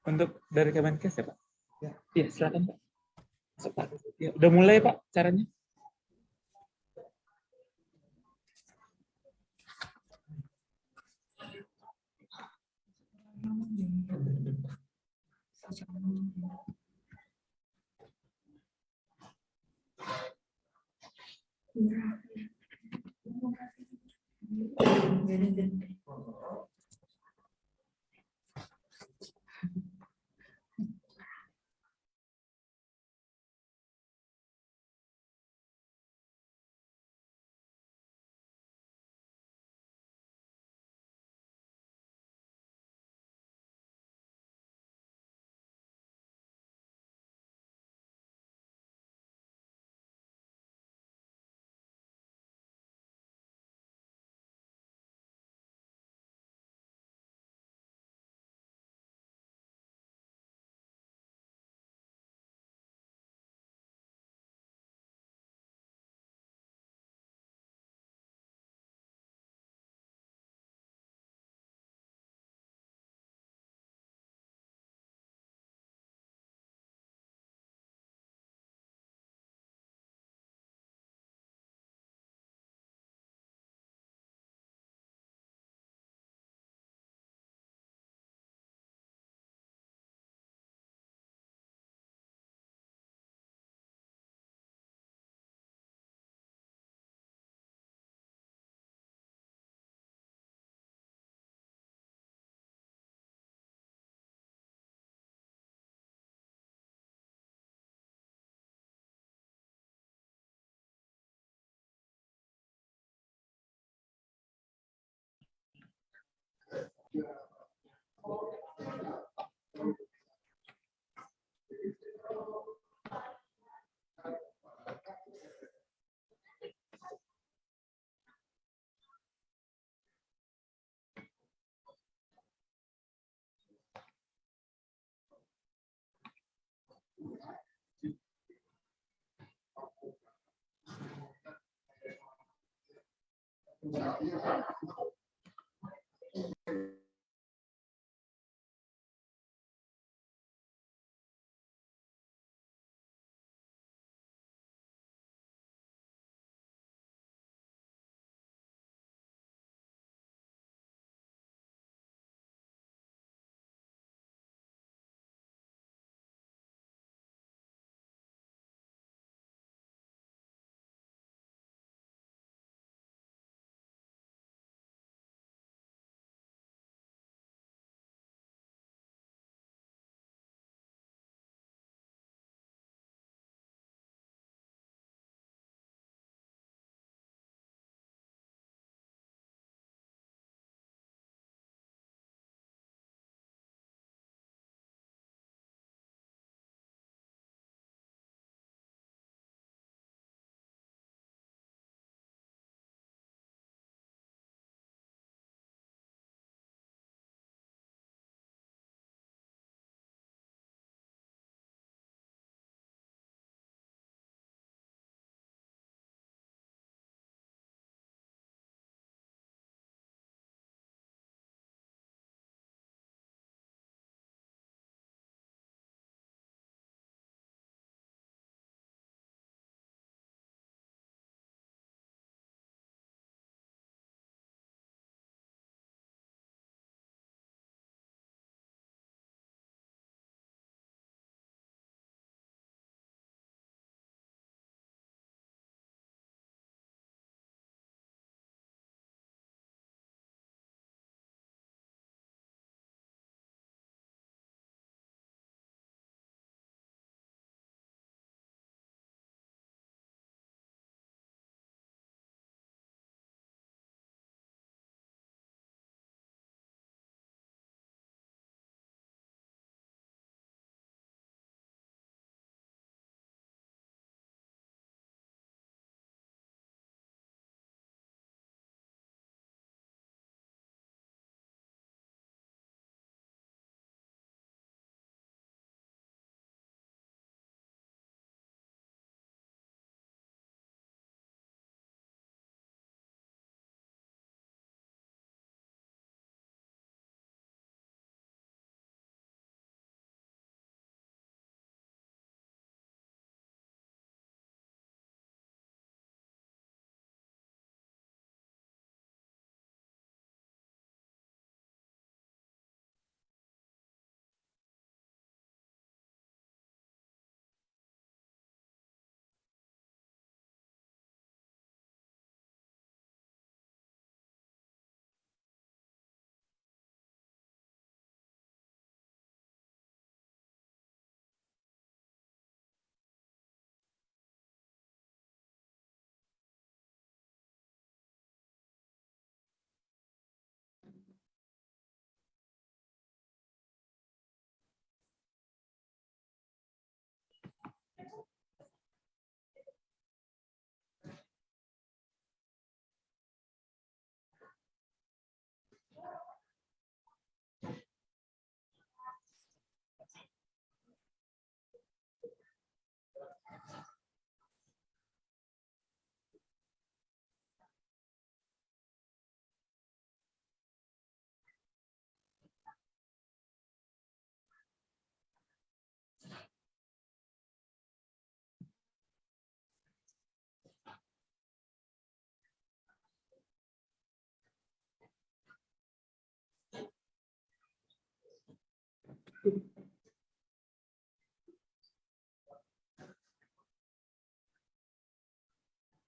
Untuk dari Kemenkes ya Pak? Iya silakan Pak. Ya, udah mulai Pak caranya?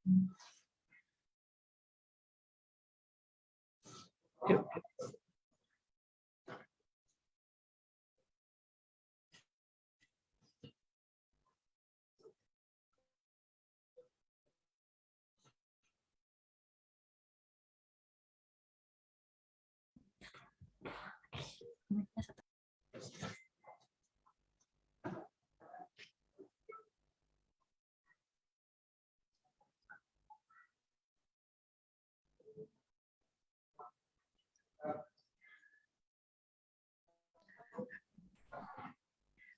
Yuk.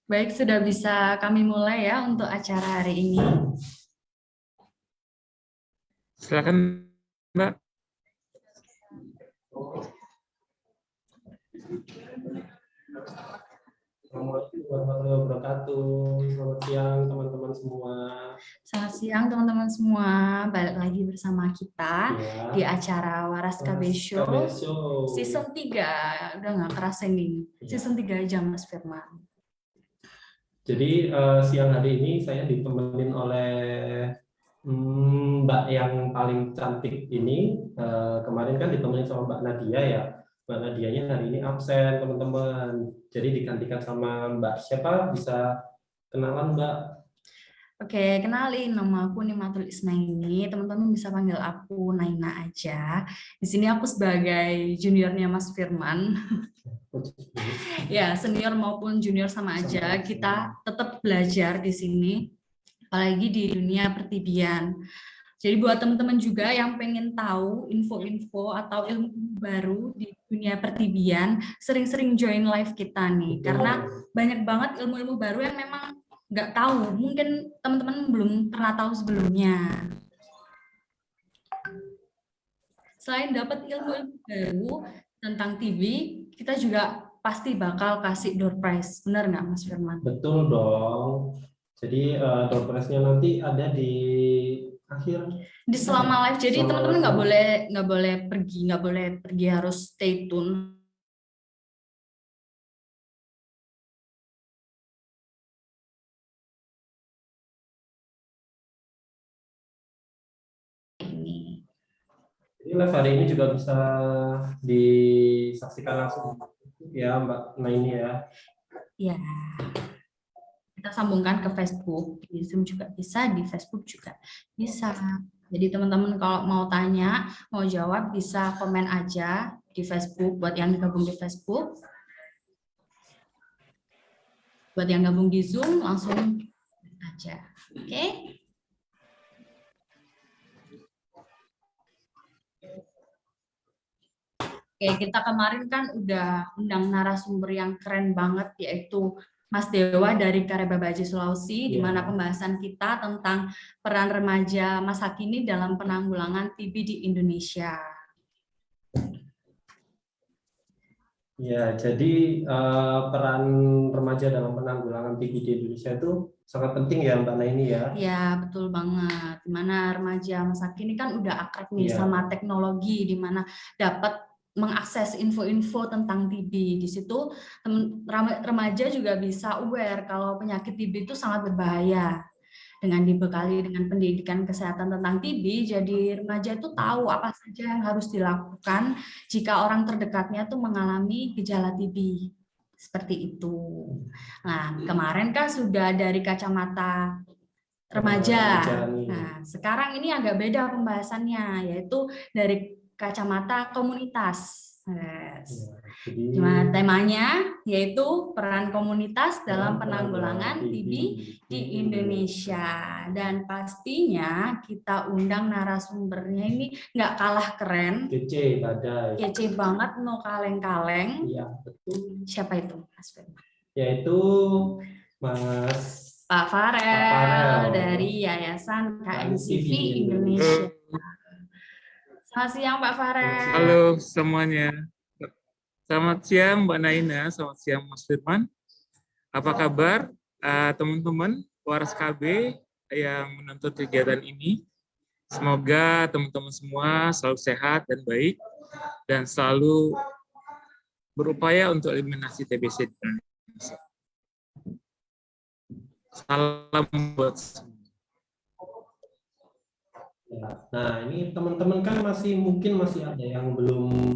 Baik, sudah bisa kami mulai ya untuk acara hari ini. Silakan, Mbak. Assalamualaikum warahmatullahi wabarakatuh. Selamat siang teman-teman semua. Selamat siang teman-teman semua. Balik lagi bersama kita Ya, di acara Waras KB Show KB Show. Season 3. Udah nggak kerasa nih. Ya. Season 3 aja Mas Firman. Jadi siang hari ini saya ditemenin oleh Mbak yang paling cantik ini. Kemarin kan ditemenin sama Mbak Nadia ya. Mbak Nadianya hari ini absen teman-teman. Jadi digantikan sama Mbak siapa? Bisa kenalan Mbak? Oke, kenalin nama aku Nimatul Isnaini. Teman-teman bisa panggil aku Naina aja. Di sini aku sebagai juniornya Mas Firman. Ya, senior maupun junior sama aja. Kita tetap belajar di sini, apalagi di dunia pertibian. Jadi buat teman-teman juga yang pengen tahu info-info atau ilmu baru di dunia pertibian, sering-sering join live kita nih. Karena banyak banget ilmu-ilmu baru yang memang nggak tahu. Mungkin teman-teman belum pernah tahu sebelumnya. Selain dapat ilmu-ilmu baru tentang TB, kita juga pasti bakal kasih door prize. Benar nggak Mas Firman? Betul dong. Jadi door prize-nya nanti ada di akhir Di selama live. Jadi Selama teman-teman live. nggak boleh pergi, harus stay tune. Jadi live hari ini juga bisa disaksikan langsung ya Mbak Naini ya. Ya, kita sambungkan ke Facebook, di Zoom juga bisa, di Facebook juga bisa. Jadi teman-teman kalau mau tanya, mau jawab bisa komen aja di Facebook buat yang gabung di Facebook. Buat yang gabung di Zoom langsung aja. Oke? Oke, kita kemarin kan udah undang narasumber yang keren banget, yaitu Mas Dewa dari Kareba Baja Sulawesi, di mana pembahasan kita tentang peran remaja masa kini dalam penanggulangan TB di Indonesia. Ya, jadi peran remaja dalam penanggulangan TB di Indonesia itu sangat penting ya Mbak Naini ya. Ya, betul banget. Di mana remaja masa kini kan udah akrab nih Iya. sama teknologi, di mana dapat mengakses info-info tentang TB. Di situ remaja juga bisa aware kalau penyakit TB itu sangat berbahaya. Dengan dibekali dengan pendidikan kesehatan tentang TB, jadi remaja itu tahu apa saja yang harus dilakukan jika orang terdekatnya tuh mengalami gejala TB. Seperti itu. Nah, kemarin kan sudah dari kacamata remaja. Nah, sekarang ini agak beda pembahasannya, yaitu dari kacamata komunitas. Yes. Jadi, temanya yaitu peran komunitas dalam penanggulangan TB di Indonesia. Dan pastinya kita undang narasumbernya ini nggak kalah keren. kece badai. Kece banget, no kaleng-kaleng. Iya, betul. Siapa itu, Mas Firman? Yaitu Mas Pak Farel dari Yayasan KNCV Indonesia. Selamat siang Pak Farel. Halo semuanya. Selamat siang Mbak Naina, selamat siang Mas Firman. Apa kabar teman-teman Waras KB yang menonton kegiatan ini? Semoga teman-teman semua selalu sehat dan baik dan selalu berupaya untuk eliminasi TBC di Indonesia. Salam buat semua. Ya. Nah, ini teman-teman kan mungkin masih ada yang belum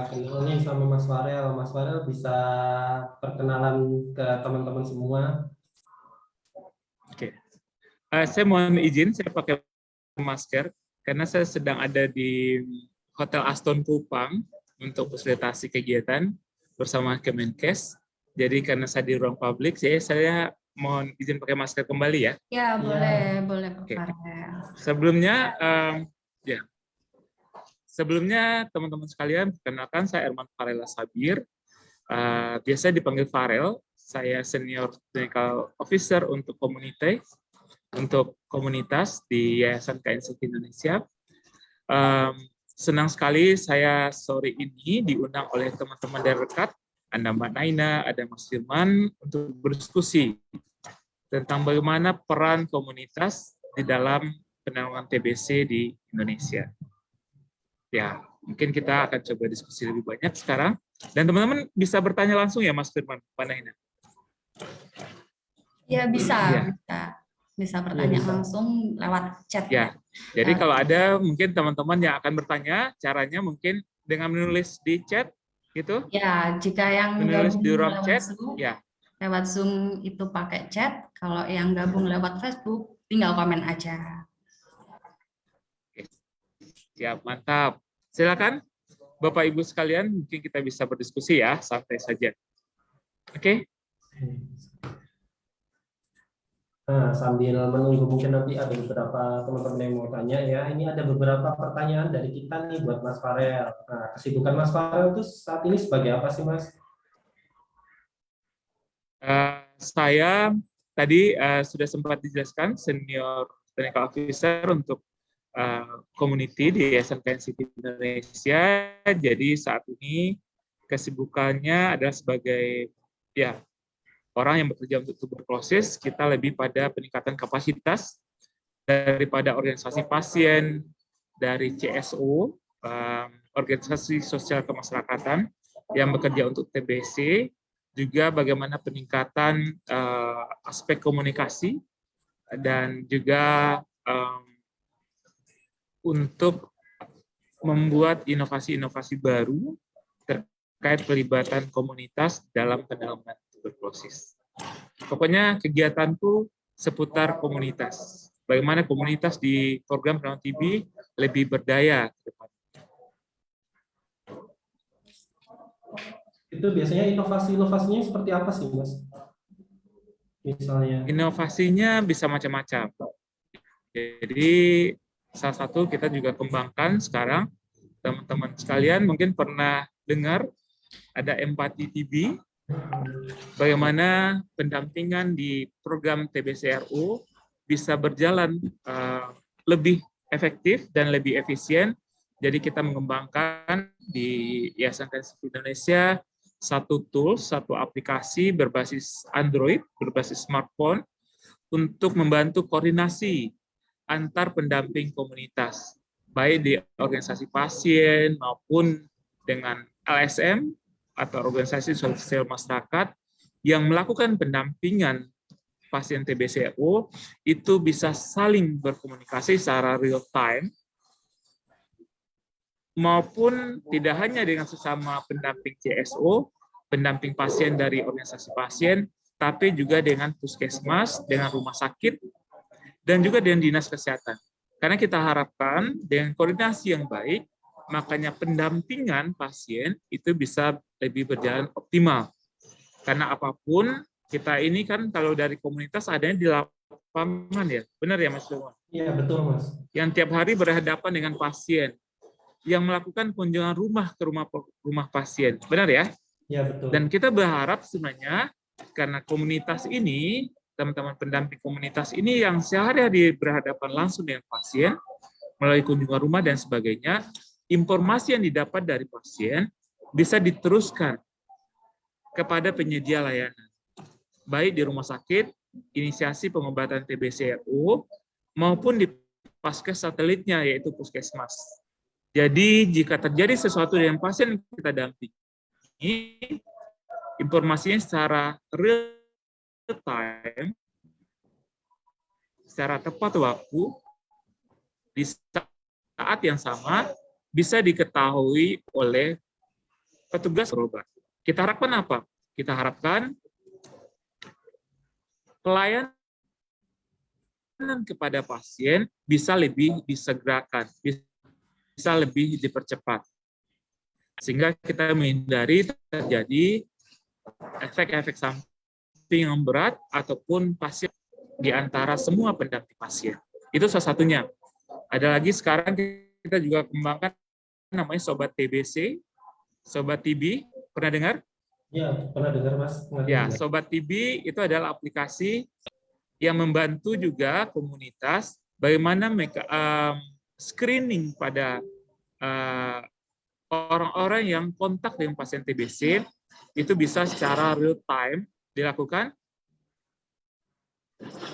kenal nih sama Mas Farel. Mas Farel bisa perkenalan ke teman-teman semua. Oke. Saya mohon izin, saya pakai masker karena saya sedang ada di Hotel Aston Kupang untuk fasilitasi kegiatan bersama Kemenkes. Jadi karena saya di ruang publik, saya mohon izin pakai masker kembali ya. Ya, Iya. boleh Pak Oke. Farel. Sebelumnya teman-teman sekalian, perkenalkan saya Erman Farela Sabir. Biasa dipanggil Farel. Saya senior clinical officer untuk komunitas di Yayasan KNCT Indonesia. Senang sekali saya sore ini diundang oleh teman-teman dari rekat, Anda Mbak Naina, ada Mas Firman, untuk berdiskusi tentang bagaimana peran komunitas di dalam penanganan TBC di Indonesia. Ya, mungkin kita akan coba diskusi lebih banyak sekarang. Dan teman-teman bisa bertanya langsung ya Mas Firman, Mbak Naina. Ya, bisa. Ya. Bisa bertanya langsung lewat chat. Ya, jadi kalau ada mungkin teman-teman yang akan bertanya, caranya mungkin dengan menulis di chat, gitu. Ya, jika yang menulis gabung di ruang lewat chat, Zoom, ya. lewat Zoom itu pakai chat. Kalau yang gabung lewat Facebook, tinggal komen aja. Oke. Siap, mantap. Silakan, Bapak Ibu sekalian, mungkin kita bisa berdiskusi ya, santai saja. Oke. Nah, sambil menunggu mungkin nanti ada beberapa teman-teman yang mau tanya ya. Ini ada beberapa pertanyaan dari kita nih buat Mas Farel. Nah, kesibukan Mas Farel itu saat ini sebagai apa sih, Mas? Saya tadi sudah sempat dijelaskan senior technical officer untuk community di Yayasan KNCT Indonesia. Jadi saat ini kesibukannya adalah sebagai orang yang bekerja untuk tuberkulosis. Kita lebih pada peningkatan kapasitas daripada organisasi pasien, dari CSO, organisasi sosial kemasyarakatan yang bekerja untuk TBC, juga bagaimana peningkatan aspek komunikasi dan juga untuk membuat inovasi-inovasi baru terkait pelibatan komunitas dalam penanganan tuberkulosis. Pokoknya kegiatanku seputar komunitas. Bagaimana komunitas di program penanganan TB lebih berdaya ke depan. Itu biasanya inovasinya seperti apa sih, Mas? Misalnya. Inovasinya bisa macam-macam. Jadi salah satu kita juga kembangkan sekarang, teman-teman sekalian mungkin pernah dengar ada empati TB, bagaimana pendampingan di program TBCRU bisa berjalan lebih efektif dan lebih efisien. Jadi kita mengembangkan di Yayasan KNCT Indonesia satu tools, satu aplikasi berbasis Android, berbasis smartphone, untuk membantu koordinasi antar pendamping komunitas, baik di organisasi pasien maupun dengan LSM atau organisasi sosial masyarakat yang melakukan pendampingan pasien TBCRU, itu bisa saling berkomunikasi secara real time, maupun tidak hanya dengan sesama pendamping CSO, pendamping pasien dari organisasi pasien, tapi juga dengan puskesmas, dengan rumah sakit, dan juga dengan dinas kesehatan. Karena kita harapkan dengan koordinasi yang baik, makanya pendampingan pasien itu bisa lebih berjalan optimal. Karena apapun, kita ini kan kalau dari komunitas adanya di lapangan ya, benar ya Mas Firman? Iya, betul Mas. Yang tiap hari berhadapan dengan pasien, yang melakukan kunjungan rumah ke rumah pasien, benar ya? Iya, betul. Dan kita berharap sebenarnya karena komunitas ini, teman-teman pendamping komunitas ini yang sehari-hari berhadapan langsung dengan pasien, melalui kunjungan rumah dan sebagainya, informasi yang didapat dari pasien bisa diteruskan kepada penyedia layanan, baik di rumah sakit, inisiasi pengobatan TBCRU, maupun di paskes satelitnya, yaitu puskesmas. Jadi jika terjadi sesuatu dengan pasien yang kita dampingi, informasinya secara real time, secara tepat waktu, di saat yang sama bisa diketahui oleh petugas berobat. Kita harapkan apa? Kita harapkan pelayanan kepada pasien bisa lebih disegerakan, bisa lebih dipercepat. Sehingga kita menghindari terjadi efek-efek samping yang berat ataupun pasien di antara semua pendamping pasien. Itu salah satunya. Ada lagi sekarang kita juga kembangkan namanya Sobat TBC, Sobat TB, pernah dengar? Ya, pernah dengar Mas. Ya, Sobat TB itu adalah aplikasi yang membantu juga komunitas bagaimana mereka screening pada orang-orang yang kontak dengan pasien TBC itu bisa secara real time dilakukan,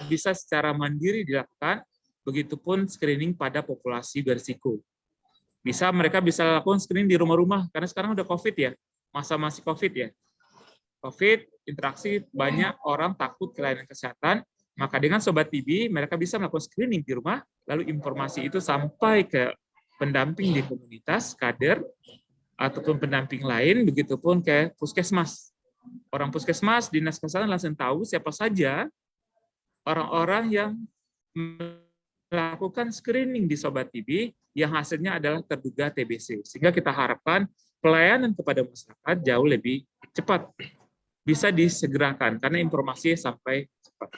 bisa secara mandiri dilakukan, begitupun screening pada populasi berisiko. Mereka bisa lakukan screening di rumah-rumah, karena sekarang udah COVID ya, masa-masa COVID ya. COVID, interaksi, banyak orang takut kelainan kesehatan, maka dengan Sobat TB, mereka bisa melakukan screening di rumah, lalu informasi itu sampai ke pendamping di komunitas, kader, ataupun pendamping lain, begitupun ke puskesmas. Orang puskesmas, dinas kesehatan langsung tahu siapa saja orang-orang yang melakukan screening di Sobat TB yang hasilnya adalah terduga TBC. Sehingga kita harapkan pelayanan kepada masyarakat jauh lebih cepat. Bisa disegerakan karena informasinya sampai cepat.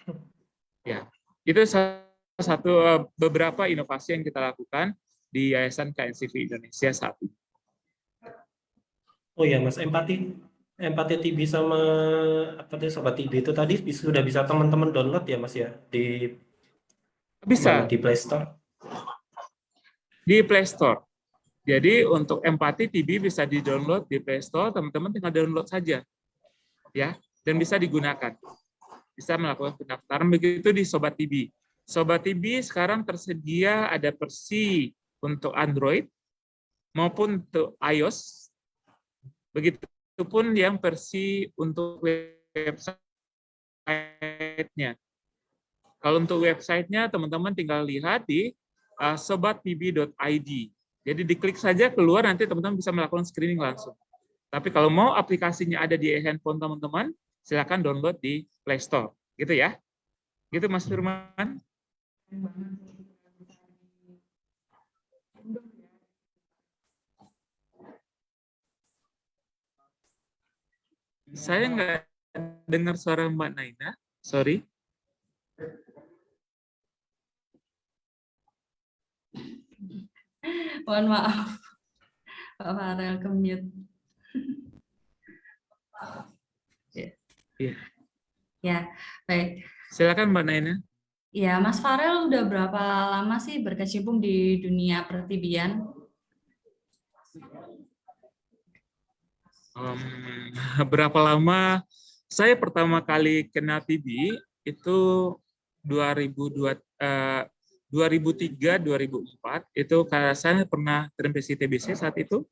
Ya, itu salah satu beberapa inovasi yang kita lakukan di Yayasan KNCV Indonesia saat ini. Oh ya Mas, empati TB sama Sobat TB itu tadi sudah bisa teman-teman download ya Mas ya di Bisa di Play Store. Di Play Store. Jadi untuk empati TB bisa di-download di Play Store, teman-teman tinggal download saja. Ya, dan bisa digunakan. Bisa melakukan pendaftaran begitu di Sobat TB. Sobat TB sekarang tersedia ada versi untuk Android maupun untuk iOS. Begitupun yang versi untuk website-nya. Kalau untuk website-nya teman-teman tinggal lihat di sobattb.id. Jadi diklik saja keluar, nanti teman-teman bisa melakukan screening langsung. Tapi kalau mau aplikasinya ada di handphone teman-teman, silakan download di Play Store. Gitu ya. Gitu Mas Firman. Saya nggak dengar suara Mbak Naina. Sorry. Mohon maaf. Pak Farel ke-mute. Iya. Ya, baik. Silakan Mbak Naina. Ya, Mas Farel udah berapa lama sih berkecimpung di dunia pertibian? Berapa lama? Saya pertama kali kena TB itu 2003-2004. Itu karena saya pernah terinfeksi TBC saat itu.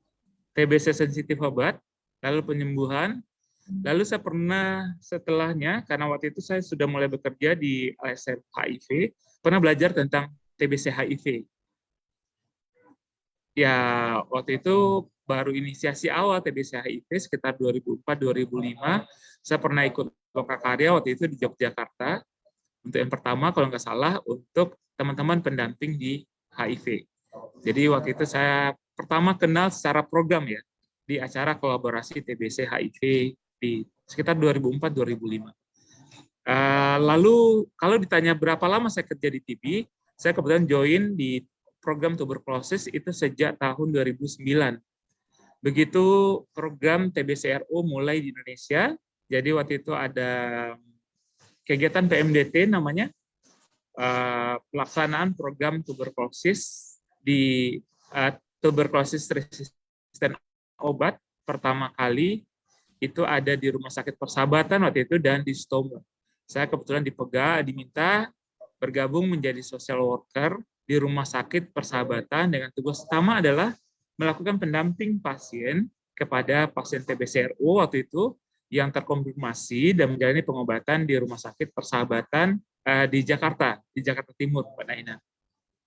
TBC sensitif obat, lalu penyembuhan. Lalu saya pernah setelahnya, karena waktu itu saya sudah mulai bekerja di LSM HIV, pernah belajar tentang TBC HIV. Ya, waktu itu baru inisiasi awal TBC HIV sekitar 2004-2005. Saya pernah ikut lokakarya waktu itu di Yogyakarta. Untuk yang pertama, kalau nggak salah, untuk teman-teman pendamping di HIV. Jadi waktu itu saya pertama kenal secara program ya, di acara kolaborasi TBC HIV di sekitar 2004-2005. Lalu kalau ditanya berapa lama saya kerja di TB, saya kebetulan join di program tuberkulosis itu sejak tahun 2009. Begitu program TBCRO mulai di Indonesia, jadi waktu itu ada kegiatan PMDT namanya, pelaksanaan program tuberkulosis di tuberkulosis resisten obat pertama kali itu ada di Rumah Sakit Persahabatan waktu itu dan di Stomo. Saya kebetulan diminta bergabung menjadi social worker di Rumah Sakit Persahabatan dengan tugas utama adalah melakukan pendamping pasien kepada pasien TBCRO waktu itu yang terkonfirmasi dan menjalani pengobatan di Rumah Sakit Persahabatan di Jakarta Timur, Mbak Naina.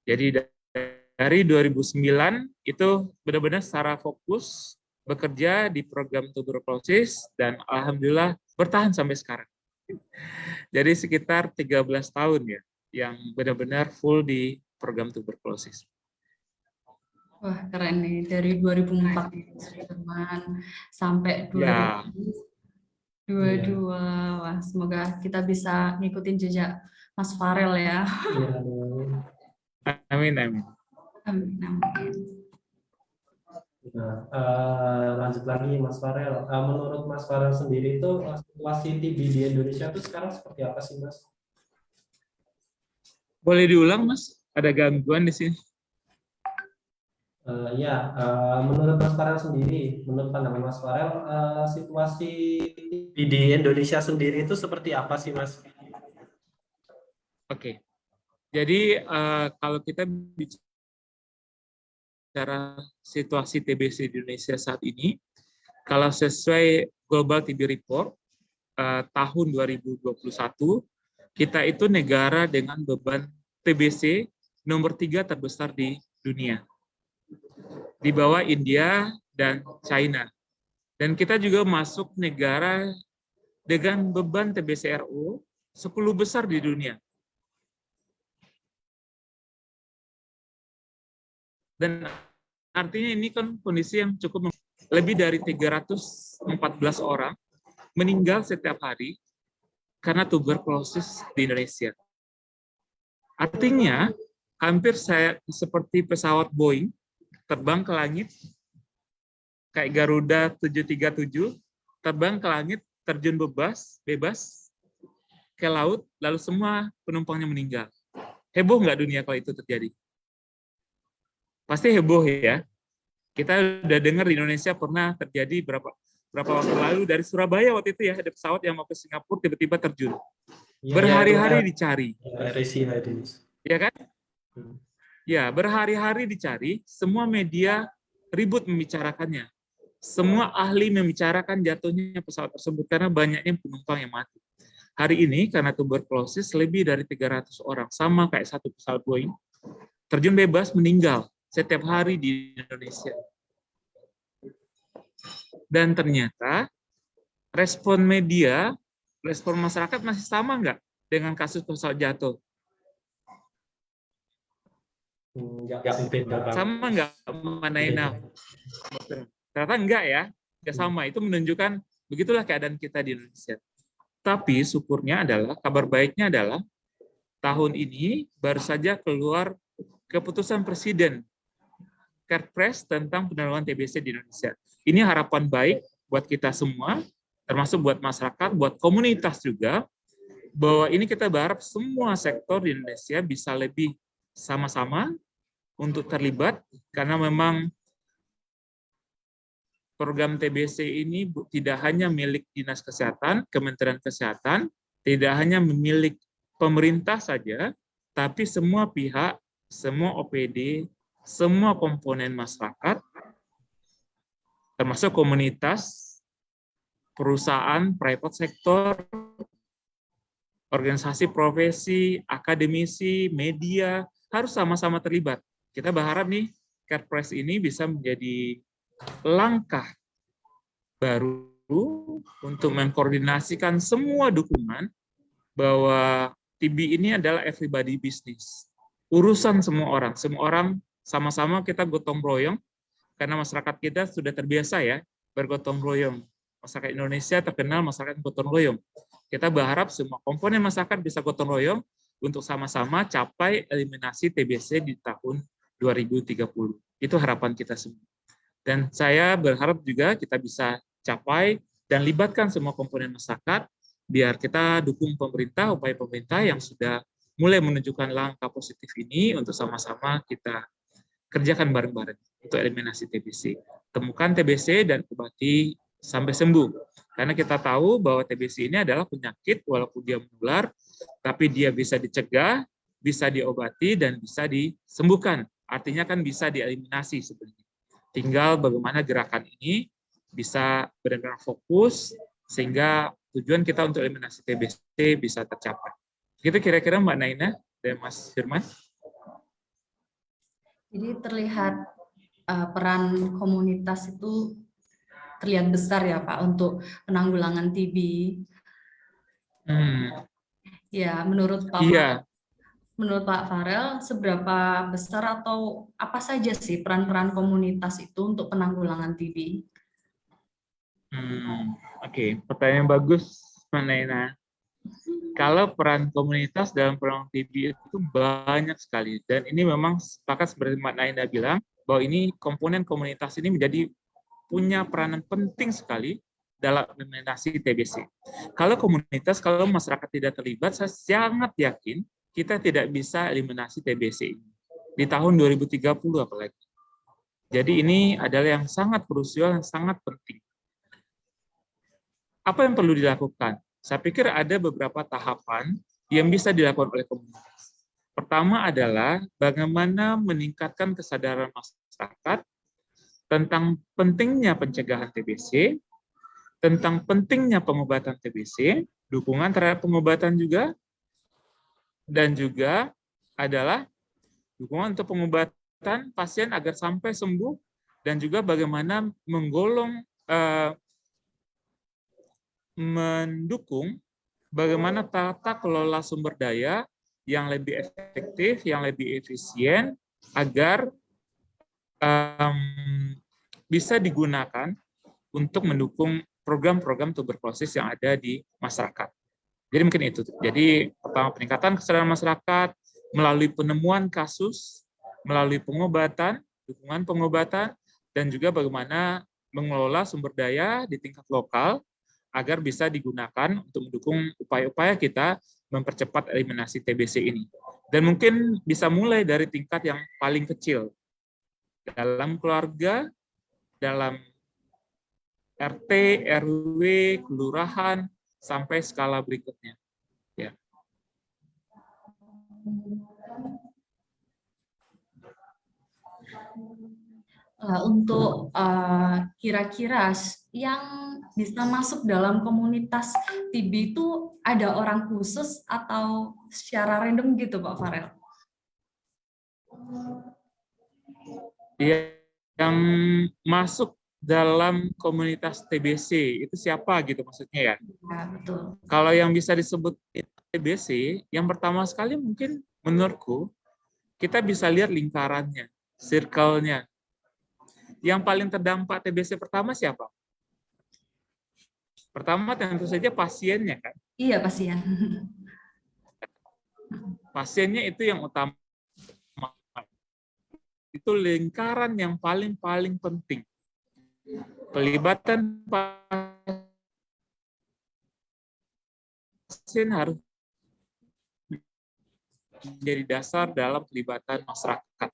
Jadi Dari 2009 itu benar-benar secara fokus bekerja di program tuberkulosis dan alhamdulillah bertahan sampai sekarang. Jadi sekitar 13 tahun ya yang benar-benar full di program tuberkulosis. Wah, keren nih. Dari 2004 teman sampai Ya, 2022. Wah, semoga kita bisa ngikutin jejak Mas Farel ya. Iya, amin, amin. Amin, amin. nah, lanjut lagi Mas Farel. Menurut Mas Farel sendiri itu situasi TB di Indonesia itu sekarang seperti apa sih, Mas? Boleh diulang, Mas? Ada gangguan di sini. Ya, menurut Mas Farel sendiri, menurut pandangan Mas Farel, situasi TB di Indonesia sendiri itu seperti apa sih, Mas? Oke. Jadi kalau kita bicara situasi TBC di Indonesia saat ini, kalau sesuai Global TB Report tahun 2021, kita itu negara dengan beban TBC nomor 3 terbesar di dunia. Di bawah India dan China. Dan kita juga masuk negara dengan beban TBC-RO 10 besar di dunia. Dan artinya ini kan kondisi yang cukup, lebih dari 314 orang meninggal setiap hari karena tuberkulosis di Indonesia. Artinya hampir saya seperti pesawat Boeing terbang ke langit kayak Garuda 737, terbang ke langit, terjun bebas ke laut, lalu semua penumpangnya meninggal. Heboh nggak dunia kalau itu terjadi? Pasti heboh ya. Kita udah dengar di Indonesia pernah terjadi berapa waktu lalu dari Surabaya waktu itu ya, ada pesawat yang mau ke Singapura tiba-tiba terjun. Berhari-hari dicari. Ya kan? Ya, berhari-hari dicari, semua media ribut membicarakannya. Semua ahli membicarakan jatuhnya pesawat tersebut karena banyaknya penumpang yang mati. Hari ini karena tuberkulosis lebih dari 300 orang, sama kayak satu pesawat Boeing, terjun bebas meninggal setiap hari di Indonesia. Dan ternyata respon media, respon masyarakat masih sama nggak dengan kasus pesawat jatuh? Sama nggak Manaina? Ternyata enggak ya, nggak sama. Itu menunjukkan begitulah keadaan kita di Indonesia. Tapi syukurnya adalah, kabar baiknya adalah tahun ini baru saja keluar keputusan Presiden Kepres tentang penanggulangan TBC di Indonesia. Ini harapan baik buat kita semua, termasuk buat masyarakat, buat komunitas juga, bahwa ini kita berharap semua sektor di Indonesia bisa lebih sama-sama untuk terlibat, karena memang program TBC ini tidak hanya milik Dinas Kesehatan, Kementerian Kesehatan, tidak hanya milik pemerintah saja, tapi semua pihak, semua OPD, semua komponen masyarakat, termasuk komunitas, perusahaan, private sector, organisasi profesi, akademisi, media, harus sama-sama terlibat. Kita berharap nih, Kepres ini bisa menjadi langkah baru untuk mengkoordinasikan semua dukungan bahwa TB ini adalah everybody business. Urusan semua orang sama-sama kita gotong royong, karena masyarakat kita sudah terbiasa ya bergotong royong. Masyarakat Indonesia terkenal masyarakat gotong royong. Kita berharap semua komponen masyarakat bisa gotong royong untuk sama-sama capai eliminasi TBC di tahun 2030. Itu harapan kita semua. Dan saya berharap juga kita bisa capai dan libatkan semua komponen masyarakat, biar kita dukung pemerintah, upaya pemerintah yang sudah mulai menunjukkan langkah positif ini untuk sama-sama kita kerjakan bareng-bareng untuk eliminasi TBC. Temukan TBC dan obati sampai sembuh. Karena kita tahu bahwa TBC ini adalah penyakit walaupun dia menular, tapi dia bisa dicegah, bisa diobati, dan bisa disembuhkan. Artinya kan bisa dieliminasi sebenarnya. Tinggal bagaimana gerakan ini bisa benar-benar fokus, sehingga tujuan kita untuk eliminasi TBC bisa tercapai. Gitu kira-kira Mbak Naina dan Mas Firman. Jadi terlihat peran komunitas itu terlihat besar ya Pak untuk penanggulangan TB. Ya, Iya. menurut Pak Farel, seberapa besar atau apa saja sih peran-peran komunitas itu untuk penanggulangan TB? Oke, pertanyaan bagus, Mbak Naina. Kalau peran komunitas dalam penanggulangan TB itu banyak sekali, dan ini memang sepakat seperti Mbak Naina bilang bahwa ini komponen komunitas ini punya peranan penting sekali dalam eliminasi TBC. Kalau komunitas, kalau masyarakat tidak terlibat, saya sangat yakin kita tidak bisa eliminasi TBC ini di tahun 2030 apalagi. Jadi ini adalah yang sangat krusial, yang sangat penting. Apa yang perlu dilakukan? Saya pikir ada beberapa tahapan yang bisa dilakukan oleh komunitas. Pertama adalah bagaimana meningkatkan kesadaran masyarakat tentang pentingnya pencegahan TBC, tentang pentingnya pengobatan TBC, dukungan terhadap pengobatan juga, dan juga adalah dukungan untuk pengobatan pasien agar sampai sembuh, dan juga bagaimana mendukung bagaimana tata kelola sumber daya yang lebih efektif, yang lebih efisien, agar bisa digunakan untuk mendukung program-program tuberkulosis yang ada di masyarakat. Jadi mungkin itu. Jadi pertama, peningkatan kesadaran masyarakat melalui penemuan kasus, melalui pengobatan, dukungan pengobatan, dan juga bagaimana mengelola sumber daya di tingkat lokal agar bisa digunakan untuk mendukung upaya-upaya kita mempercepat eliminasi TBC ini. Dan mungkin bisa mulai dari tingkat yang paling kecil, dalam keluarga, dalam RT, RW, kelurahan, sampai skala berikutnya. Ya. Untuk kira-kira yang bisa masuk dalam komunitas TB itu ada orang khusus atau secara random gitu Pak Farel? Yang masuk dalam komunitas TBC itu siapa gitu maksudnya ya? Ya, betul. Kalau yang bisa disebut TBC, yang pertama sekali mungkin menurutku kita bisa lihat lingkarannya, circle-nya. Yang paling terdampak TBC pertama siapa? Pertama tentu saja pasiennya kan? Iya, pasien. Pasiennya itu yang utama. Itu lingkaran yang paling penting. Pelibatan pasien harus menjadi dasar dalam pelibatan masyarakat.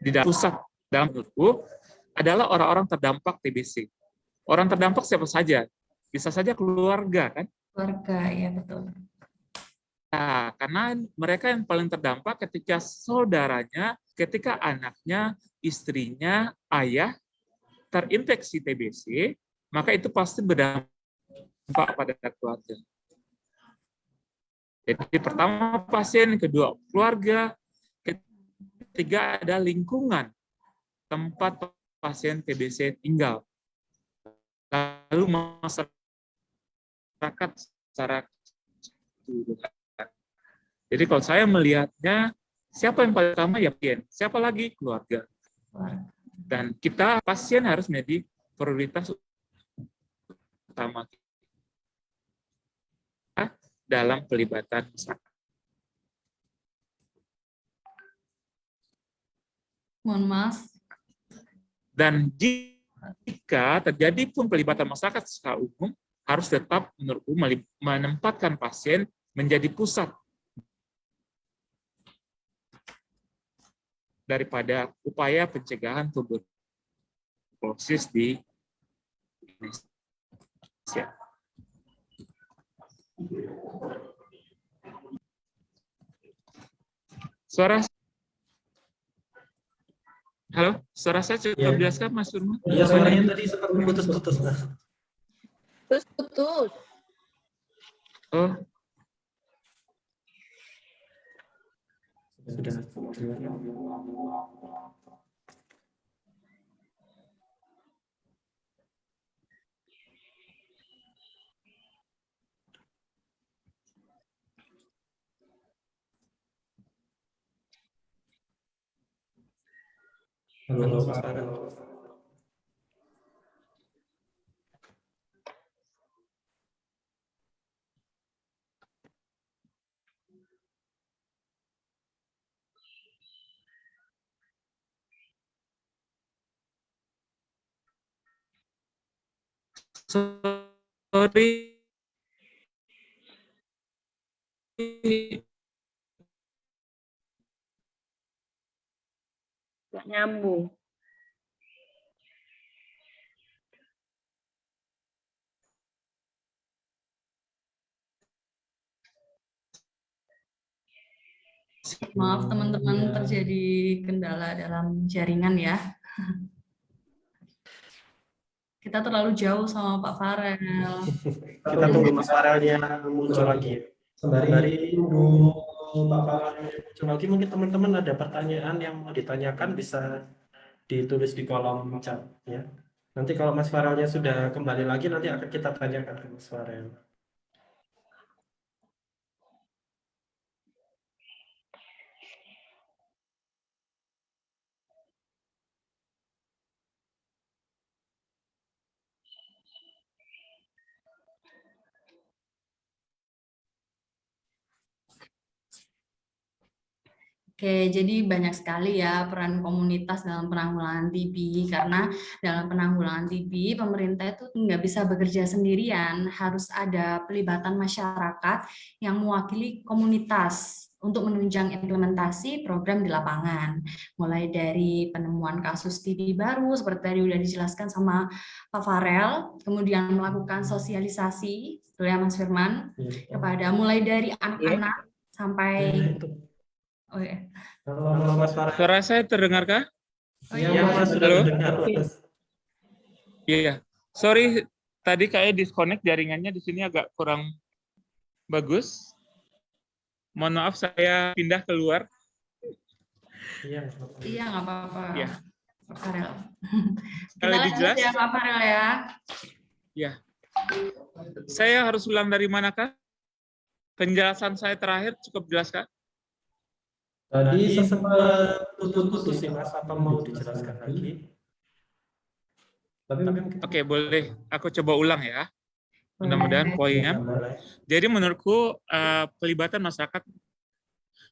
Di pusat dalam menurutku adalah orang-orang terdampak TBC. Orang terdampak siapa saja? Bisa saja keluarga kan? Keluarga, ya betul. Nah, karena mereka yang paling terdampak ketika saudaranya, ketika anaknya, istrinya, ayah terinfeksi TBC, maka itu pasti berdampak pada keluarga. Jadi pertama pasien, kedua keluarga, ketiga ada lingkungan tempat pasien TBC tinggal. Lalu masyarakat secara keseluruhan. Jadi kalau saya melihatnya, siapa yang paling utama ya pasien, siapa lagi keluarga. Dan kita pasien harus menjadi prioritas utama kita dalam pelibatan masyarakat. Mohon maaf. Dan jika terjadi pun pelibatan masyarakat secara umum, harus tetap menurutku menempatkan pasien menjadi pusat daripada upaya pencegahan tuberkulosis di Indonesia. Halo, suara saya cukup jelas kan, Mas Surma? Iya, suaranya tadi sempat putus-putus, Mas. Putus-putus. Oh. Sudah. Halo, Mas Farel. Sorry. Nggak nyambung. Maaf teman-teman, Ya. terjadi kendala dalam jaringan ya. Kita terlalu jauh sama Pak Farel. Kita tunggu Mas Farelnya muncul lagi. Sembari tunggu Pak Farel muncul lagi, mungkin teman-teman ada pertanyaan yang mau ditanyakan bisa ditulis di kolom chat ya. Nanti kalau Mas Farelnya sudah kembali lagi, nanti akan kita tanyakan ke Mas Farel. Oke, jadi banyak sekali ya peran komunitas dalam penanggulangan TB, karena dalam penanggulangan TB pemerintah itu nggak bisa bekerja sendirian, harus ada pelibatan masyarakat yang mewakili komunitas untuk menunjang implementasi program di lapangan. Mulai dari penemuan kasus TB baru, seperti tadi udah dijelaskan sama Pak Farel, kemudian melakukan sosialisasi, betul ya Mas Firman, kepada mulai dari anak-anak sampai oh ya. Halo Mas Farel. Suara saya terdengarkah? Iya, Mas, sudah Halo? terdengar, Mas. Iya. Sorry, tadi kayak disconnect jaringannya di sini agak kurang bagus. Mohon maaf, saya pindah keluar. Iya, Iya, nggak apa-apa. Iya. Pak Farel. Kita Lebih lanjut jelas? ya Pak Farel ya. Ya. Saya harus ulang dari manakah? Penjelasan saya terakhir cukup jelas kah? Tadi sempat putus-putus sih Mas, apa mau dijelaskan lagi? Tapi mungkin Oke, boleh. Aku coba ulang ya. Mudah-mudahan poinnya. boleh. Jadi menurutku pelibatan masyarakat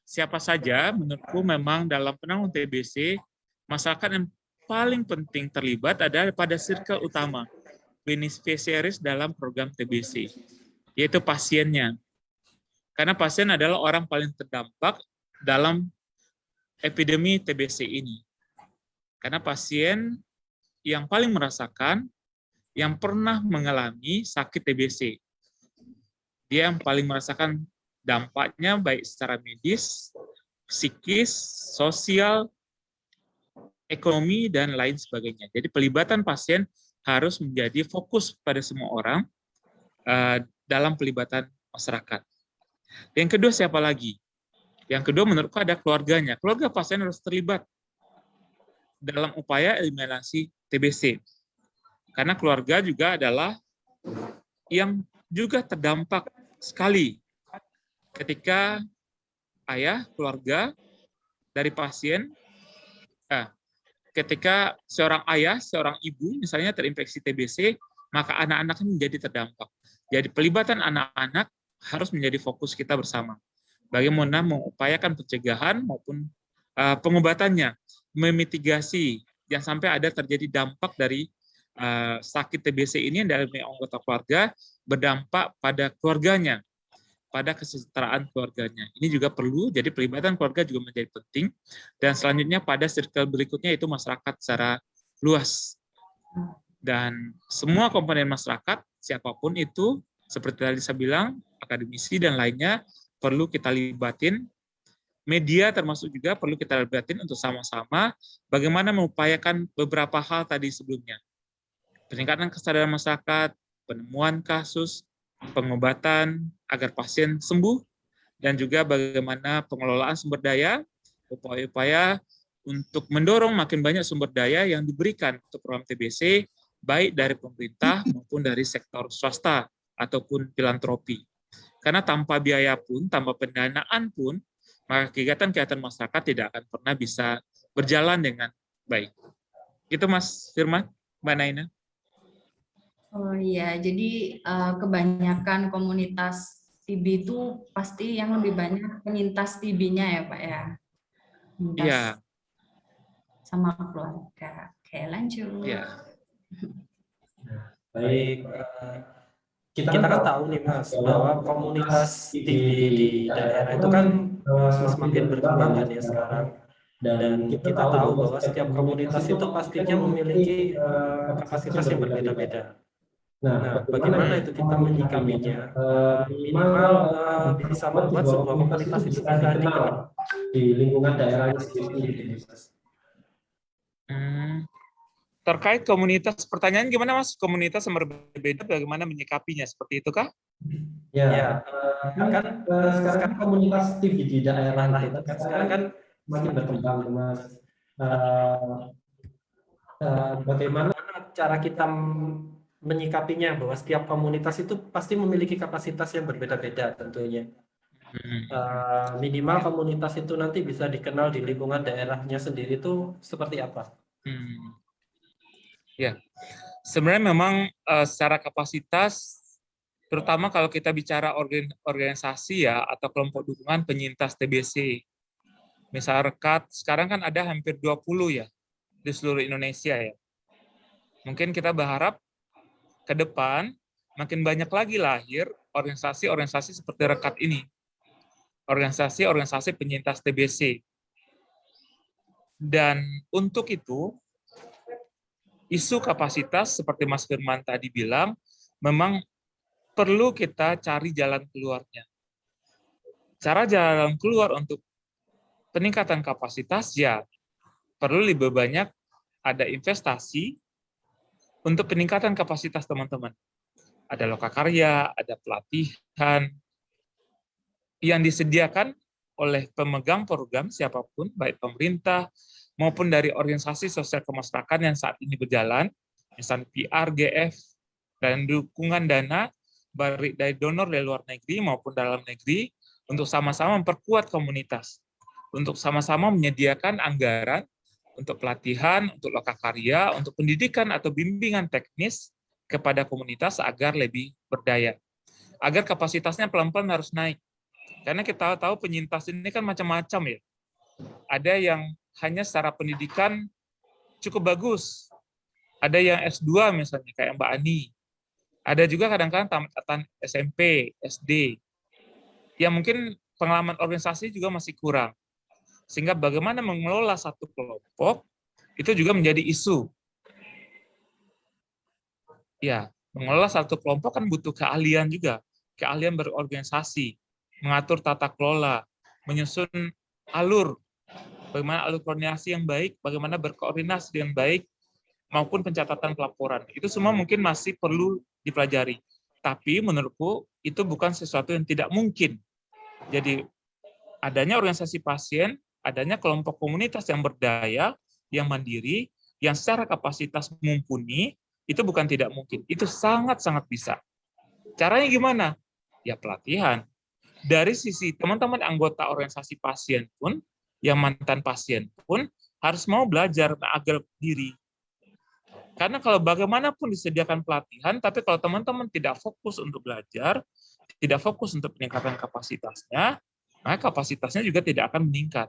siapa saja, menurutku memang dalam penanggulangan TBC, masyarakat yang paling penting terlibat adalah pada circle utama, beneficiaries dalam program TBC, yaitu pasiennya. Karena pasien adalah orang paling terdampak dalam epidemi TBC ini. Karena pasien yang paling merasakan, yang pernah mengalami sakit TBC. Dia yang paling merasakan dampaknya baik secara medis, psikis, sosial, ekonomi, dan lain sebagainya. Jadi pelibatan pasien harus menjadi fokus pada semua orang dalam pelibatan masyarakat. Yang kedua siapa lagi? Yang kedua menurutku ada keluarganya. Keluarga pasien harus terlibat dalam upaya eliminasi TBC. Karena keluarga juga adalah yang juga terdampak sekali ketika ayah, keluarga dari pasien, ketika seorang ayah, seorang ibu misalnya terinfeksi TBC, maka anak-anaknya menjadi terdampak. Jadi pelibatan anak-anak harus menjadi fokus kita bersama. Bagaimana mengupayakan pencegahan maupun pengobatannya, memitigasi jangan sampai ada terjadi dampak dari sakit TBC ini dari anggota keluarga berdampak pada keluarganya, pada kesejahteraan keluarganya. Ini juga perlu, jadi pelibatan keluarga juga menjadi penting. Dan selanjutnya pada circle berikutnya itu masyarakat secara luas. Dan semua komponen masyarakat, siapapun itu, seperti tadi saya bilang, akademisi dan lainnya, perlu kita libatin. Media termasuk juga perlu kita libatin untuk sama-sama bagaimana mengupayakan beberapa hal tadi sebelumnya. Peningkatan kesadaran masyarakat, penemuan kasus, pengobatan agar pasien sembuh, dan juga bagaimana pengelolaan sumber daya upaya-upaya untuk mendorong makin banyak sumber daya yang diberikan untuk program TBC, baik dari pemerintah maupun dari sektor swasta ataupun filantropi. Karena tanpa biaya pun, tanpa pendanaan pun, maka kegiatan-kegiatan masyarakat tidak akan pernah bisa berjalan dengan baik. Gitu Mas Firman, Mbak Naina. Oh iya, jadi kebanyakan komunitas TB itu pasti yang lebih banyak penyintas TB-nya ya Pak ya? Penyintas Iya. sama keluarga. Oke, lanjut. Iya. Baik, kita kan tahu nih Mas bahwa komunitas TB di daerah itu kan semakin berkembang kan ya sekarang. Dan kita tahu bahwa setiap komunitas itu pastinya memiliki kapasitas yang berbeda-beda. Nah, bagaimana itu kita menyikapinya? Minimal bisa membuat sebuah komunitas itu bisa dikenal di lingkungan daerahnya sendiri. Terkait komunitas, pertanyaan gimana Mas? Komunitas yang berbeda, bagaimana menyikapinya? Seperti itu kah? Ya, kan sekarang komunitas TV di daerah itu kan sekarang kan makin berkembang, Mas. Bagaimana cara kita menyikapinya bahwa setiap komunitas itu pasti memiliki kapasitas yang berbeda-beda tentunya. Minimal komunitas itu nanti bisa dikenal di lingkungan daerahnya sendiri itu seperti apa? Ya, sebenarnya memang secara kapasitas, terutama kalau kita bicara organisasi ya atau kelompok dukungan penyintas TBC, misal Rekat, sekarang kan ada hampir 20 ya di seluruh Indonesia ya. Mungkin kita berharap ke depan makin banyak lagi lahir organisasi-organisasi seperti Rekat ini, organisasi-organisasi penyintas TBC. Dan untuk itu, isu kapasitas seperti Mas Firman tadi bilang, memang perlu kita cari jalan keluarnya. Cara jalan keluar untuk peningkatan kapasitas, ya perlu lebih banyak ada investasi untuk peningkatan kapasitas teman-teman. Ada lokakarya, ada pelatihan yang disediakan oleh pemegang program siapapun, baik pemerintah maupun dari organisasi sosial kemasyarakatan yang saat ini berjalan, misalnya PR, GF, dan dukungan dana baik dari donor dari luar negeri maupun dalam negeri untuk sama-sama memperkuat komunitas, untuk sama-sama menyediakan anggaran untuk pelatihan, untuk lokakarya, untuk pendidikan atau bimbingan teknis kepada komunitas agar lebih berdaya. Agar kapasitasnya pelan-pelan harus naik. Karena kita tahu penyintas ini kan macam-macam ya. Ada yang hanya secara pendidikan cukup bagus. Ada yang S2 misalnya, kayak Mbak Ani. Ada juga kadang-kadang tamatan SMP, SD. Yang mungkin pengalaman organisasi juga masih kurang. Sehingga bagaimana mengelola satu kelompok, itu juga menjadi isu. Ya, mengelola satu kelompok kan butuh keahlian juga. Keahlian berorganisasi, mengatur tata kelola, menyusun alur, bagaimana alur koordinasi yang baik, bagaimana berkoordinasi dengan baik, maupun pencatatan pelaporan. Itu semua mungkin masih perlu dipelajari. Tapi menurutku itu bukan sesuatu yang tidak mungkin. Jadi adanya organisasi pasien, adanya kelompok komunitas yang berdaya, yang mandiri, yang secara kapasitas mumpuni, itu bukan tidak mungkin. Itu sangat-sangat bisa. Caranya gimana? Ya pelatihan. Dari sisi teman-teman anggota organisasi pasien pun, yang mantan pasien pun, harus mau belajar agar diri. Karena kalau bagaimanapun disediakan pelatihan, tapi kalau teman-teman tidak fokus untuk belajar, tidak fokus untuk peningkatan kapasitasnya, maka kapasitasnya juga tidak akan meningkat.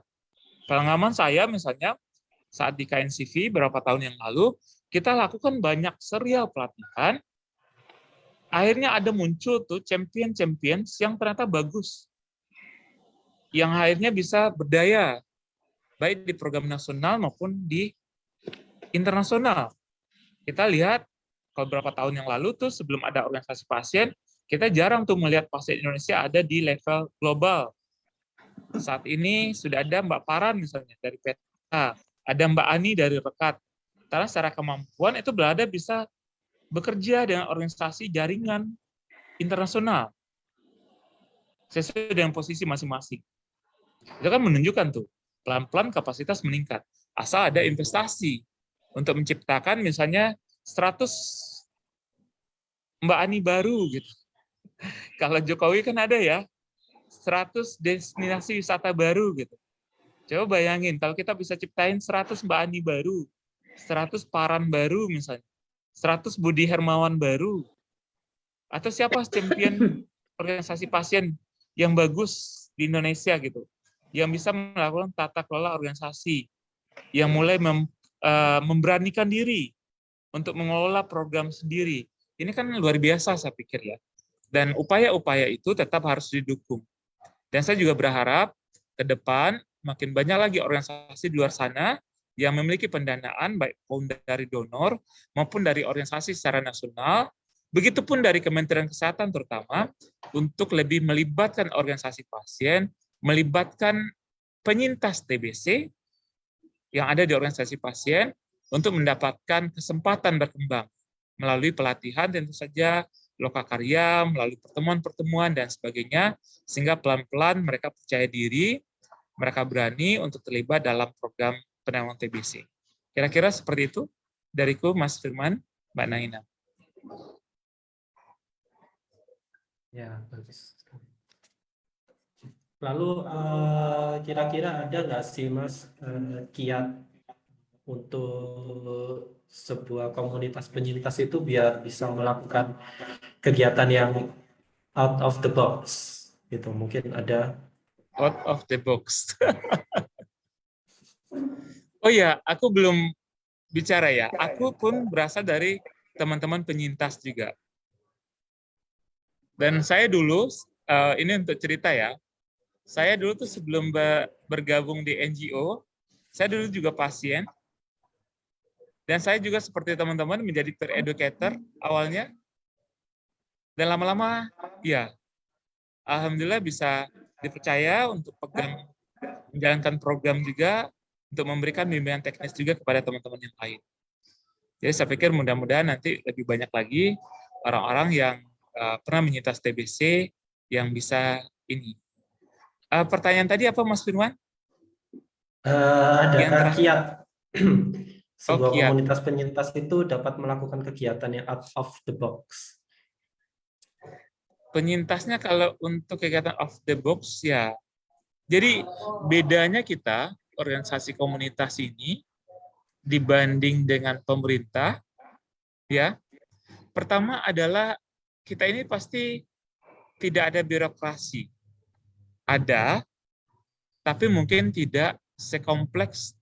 Pengalaman saya misalnya, saat di KNCV beberapa tahun yang lalu, kita lakukan banyak serial pelatihan, akhirnya ada muncul tuh champion-champion yang ternyata bagus. Yang akhirnya bisa berdaya, baik di program nasional maupun di internasional. Kita lihat, kalau beberapa tahun yang lalu tuh sebelum ada organisasi pasien, kita jarang tuh melihat pasien Indonesia ada di level global. Saat ini sudah ada Mbak Paran misalnya dari PTA, ada Mbak Ani dari Rekat. Karena secara kemampuan itu berada bisa bekerja dengan organisasi jaringan internasional sesuai dengan posisi masing-masing. Itu kan menunjukkan tuh pelan-pelan kapasitas meningkat. Asal ada investasi untuk menciptakan misalnya 100 Mbak Ani baru gitu. Kalau Jokowi kan ada ya 100 destinasi wisata baru gitu. Coba bayangin kalau kita bisa ciptain 100 Mbak Ani baru, 100 Paran baru misalnya, 100 Budi Hermawan baru, atau siapa champion organisasi pasien yang bagus di Indonesia gitu, yang bisa melakukan tata kelola organisasi, yang mulai memberanikan diri untuk mengelola program sendiri. Ini kan luar biasa saya pikir ya. Dan upaya-upaya itu tetap harus didukung. Dan saya juga berharap ke depan makin banyak lagi organisasi di luar sana yang memiliki pendanaan baik dari donor maupun dari organisasi secara nasional, begitupun dari Kementerian Kesehatan terutama, untuk lebih melibatkan organisasi pasien, melibatkan penyintas TBC yang ada di organisasi pasien untuk mendapatkan kesempatan berkembang melalui pelatihan tentu saja, lokakarya, melalui pertemuan-pertemuan dan sebagainya, sehingga pelan-pelan mereka percaya diri, mereka berani untuk terlibat dalam program penanggulangan TBC. Kira-kira seperti itu dariku, Mas Firman, Mbak Naina. Ya, bagus. Lalu kira-kira ada nggak sih Mas kiat untuk sebuah komunitas penyintas itu biar bisa melakukan kegiatan yang out of the box gitu, mungkin ada Out of the box. Oh ya, aku belum bicara ya. Aku pun berasal dari teman-teman penyintas juga. Dan saya dulu, ini untuk cerita ya, saya dulu tuh sebelum bergabung di NGO, saya dulu juga pasien. Dan saya juga seperti teman-teman menjadi peer educator awalnya. Dan lama-lama, ya, alhamdulillah bisa dipercaya untuk pegang menjalankan program juga, untuk memberikan bimbingan teknis juga kepada teman-teman yang lain. Jadi saya pikir mudah-mudahan nanti lebih banyak lagi orang-orang yang pernah menyintas TBC yang bisa ini. Pertanyaan tadi apa, Mas Firman? ada kiat sebuah kiat. komunitas penyintas itu dapat melakukan kegiatan yang out of the box. Penyintasnya kalau untuk kegiatan off the box ya. Jadi bedanya kita organisasi komunitas ini dibanding dengan pemerintah ya. Pertama adalah kita ini pasti tidak ada birokrasi. Ada, tapi mungkin tidak sekompleks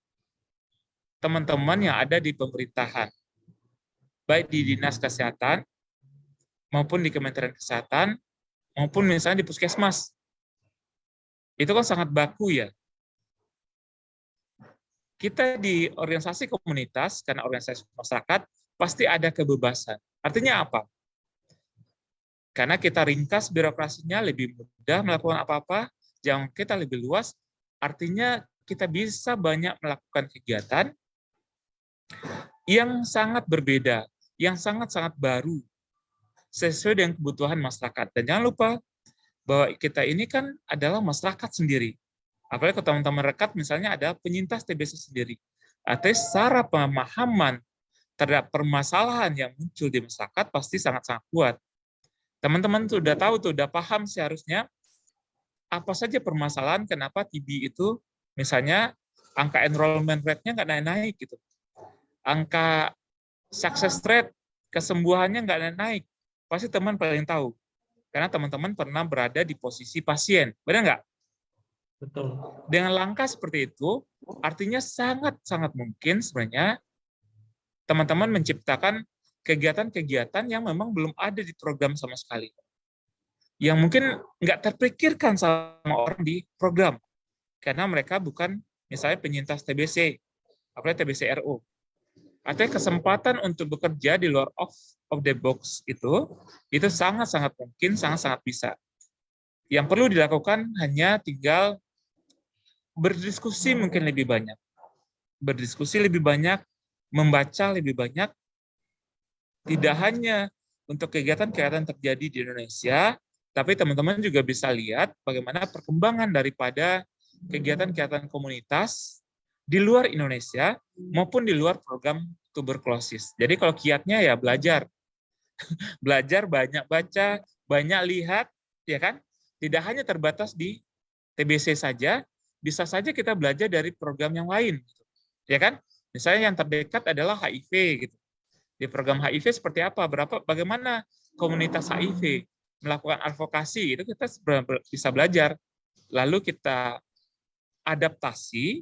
teman-teman yang ada di pemerintahan. Baik di Dinas Kesehatan, maupun di Kementerian Kesehatan, maupun misalnya di Puskesmas. Itu kan sangat baku ya. Kita di organisasi komunitas, karena organisasi masyarakat, pasti ada kebebasan. Artinya apa? Karena kita ringkas birokrasinya, lebih mudah melakukan apa-apa, jangkauan kita lebih luas, artinya kita bisa banyak melakukan kegiatan yang sangat berbeda, yang sangat-sangat baru, sesuai dengan kebutuhan masyarakat. Dan jangan lupa bahwa kita ini kan adalah masyarakat sendiri. Apalagi kalau teman-teman rekat misalnya ada penyintas TBC sendiri. Artinya secara pemahaman terhadap permasalahan yang muncul di masyarakat pasti sangat-sangat kuat. Teman-teman sudah tahu, sudah paham seharusnya apa saja permasalahan kenapa TB itu misalnya angka enrollment rate-nya nggak naik-naik gitu. Angka success rate, kesembuhannya nggak naik. Pasti teman paling tahu. Karena teman-teman pernah berada di posisi pasien. Benar nggak? Betul. Dengan langkah seperti itu, artinya sangat-sangat mungkin sebenarnya teman-teman menciptakan kegiatan-kegiatan yang memang belum ada di program sama sekali. Yang mungkin nggak terpikirkan sama orang di program. Karena mereka bukan misalnya penyintas TBC, apalagi TBC RO. Artinya kesempatan untuk bekerja di luar of the box itu sangat-sangat mungkin, sangat-sangat bisa. Yang perlu dilakukan hanya tinggal berdiskusi mungkin lebih banyak. Berdiskusi lebih banyak, membaca lebih banyak, tidak hanya untuk kegiatan-kegiatan terjadi di Indonesia, tapi teman-teman juga bisa lihat bagaimana perkembangan daripada kegiatan-kegiatan komunitas di luar Indonesia maupun di luar program tuberkulosis. Jadi kalau kiatnya ya belajar. Belajar, banyak baca, banyak lihat, ya kan? Tidak hanya terbatas di TBC saja, bisa saja kita belajar dari program yang lain, ya kan? Misalnya yang terdekat adalah HIV, gitu. Di program HIV seperti apa? Bagaimana komunitas HIV melakukan advokasi? Itu kita bisa belajar. Lalu kita adaptasi,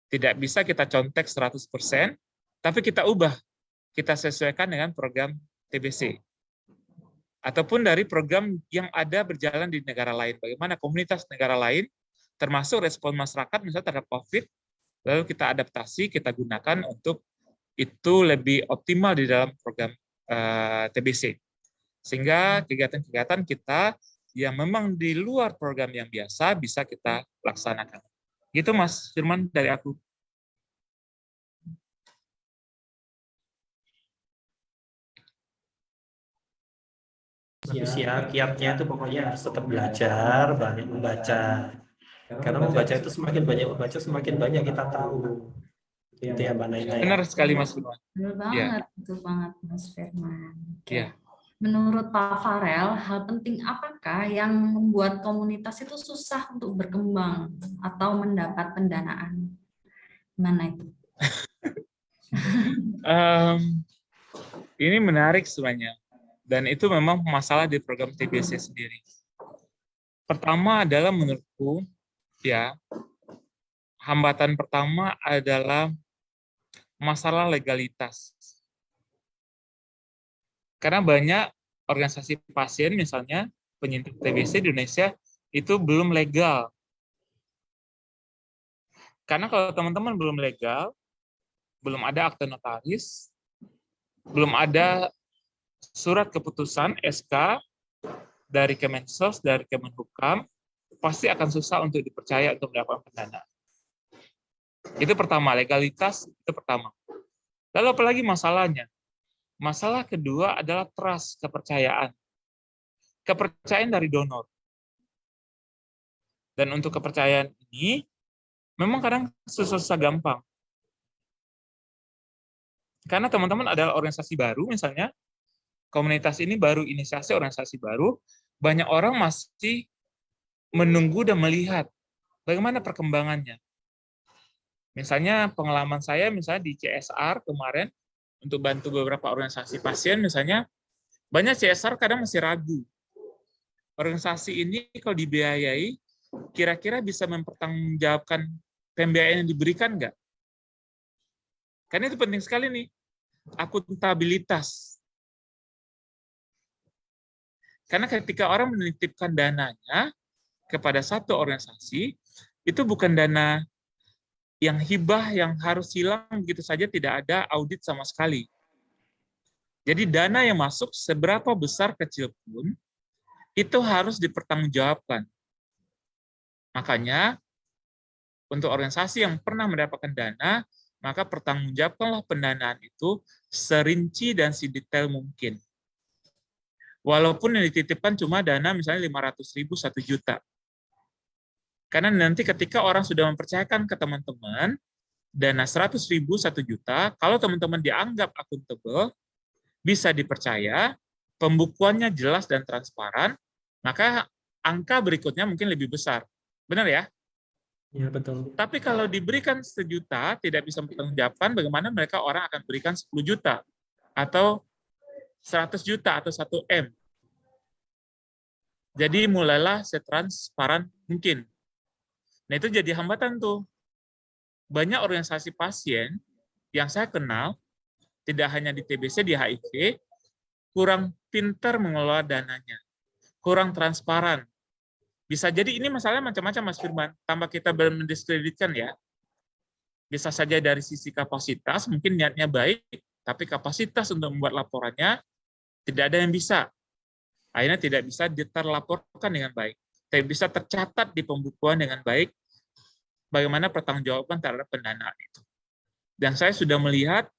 tidak bisa kita contek 100%, tapi kita ubah, kita sesuaikan dengan program TBC. Ataupun dari program yang ada berjalan di negara lain. Bagaimana komunitas negara lain, termasuk respon masyarakat misalnya terhadap COVID, lalu kita adaptasi, kita gunakan untuk itu lebih optimal di dalam program TBC. Sehingga kegiatan-kegiatan kita yang memang di luar program yang biasa bisa kita laksanakan. Gitu Mas Firman dari aku. Ya, kiatnya itu pokoknya harus tetap belajar, banyak membaca. Karena membaca itu semakin banyak membaca, semakin banyak kita tahu. Itu ya Mbak Naina ya. Benar sekali Mas Firman. Benar banget, betul banget Mas Firman. Oke. Ya. Menurut Pak Farel, hal penting apakah yang membuat komunitas itu susah untuk berkembang atau mendapat pendanaan? Mana itu? Ini menarik sebenarnya. Dan itu memang masalah di program TBC sendiri. Pertama adalah menurutku, ya, hambatan pertama adalah masalah legalitas. Karena banyak organisasi pasien, misalnya penyintas TBC di Indonesia, itu belum legal. Karena kalau teman-teman belum legal, belum ada akte notaris, belum ada surat keputusan SK dari Kemensos, dari Kemenhukam, pasti akan susah untuk dipercaya untuk mendapatkan pendanaan. Itu pertama, legalitas itu pertama. Lalu apalagi masalahnya? Masalah kedua adalah trust, kepercayaan. Kepercayaan dari donor. Dan untuk kepercayaan ini, memang kadang susah gampang. Karena teman-teman adalah organisasi baru, misalnya, komunitas ini baru inisiasi organisasi baru, banyak orang masih menunggu dan melihat bagaimana perkembangannya. Misalnya pengalaman saya misalnya di CSR kemarin untuk bantu beberapa organisasi pasien misalnya, banyak CSR kadang masih ragu. Organisasi ini kalau dibiayai kira-kira bisa mempertanggungjawabkan pembiayaan yang diberikan nggak? Karena itu penting sekali nih, akuntabilitas. Karena ketika orang menitipkan dananya kepada satu organisasi, itu bukan dana yang hibah yang harus hilang begitu saja, tidak ada audit sama sekali. Jadi dana yang masuk seberapa besar kecil pun, itu harus dipertanggungjawabkan. Makanya, untuk organisasi yang pernah mendapatkan dana, maka pertanggungjawabkanlah pendanaan itu serinci dan sedetail mungkin. Walaupun yang dititipkan cuma dana misalnya 500.000, 1 juta. Karena nanti ketika orang sudah mempercayakan ke teman-teman, dana 100.000, 1 juta, kalau teman-teman dianggap akuntabel, bisa dipercaya, pembukuannya jelas dan transparan, maka angka berikutnya mungkin lebih besar. Benar ya? Iya, betul. Tapi kalau diberikan 1 juta, tidak bisa mempertanggungjawabkan bagaimana mereka orang akan berikan 10 juta, atau 100 juta, atau 1 M. Jadi mulailah setransparan mungkin. Nah itu jadi hambatan tuh. Banyak organisasi pasien yang saya kenal, tidak hanya di TBC, di HIV, kurang pintar mengelola dananya. Kurang transparan. Bisa jadi ini masalahnya macam-macam Mas Firman, tanpa kita mendiskreditkan ya. Bisa saja dari sisi kapasitas, mungkin niatnya baik, tapi kapasitas untuk membuat laporannya tidak ada yang bisa. Akhirnya tidak bisa terlaporkan dengan baik. Tidak bisa tercatat di pembukuan dengan baik bagaimana pertanggungjawaban terhadap pendanaan itu. Dan saya sudah melihat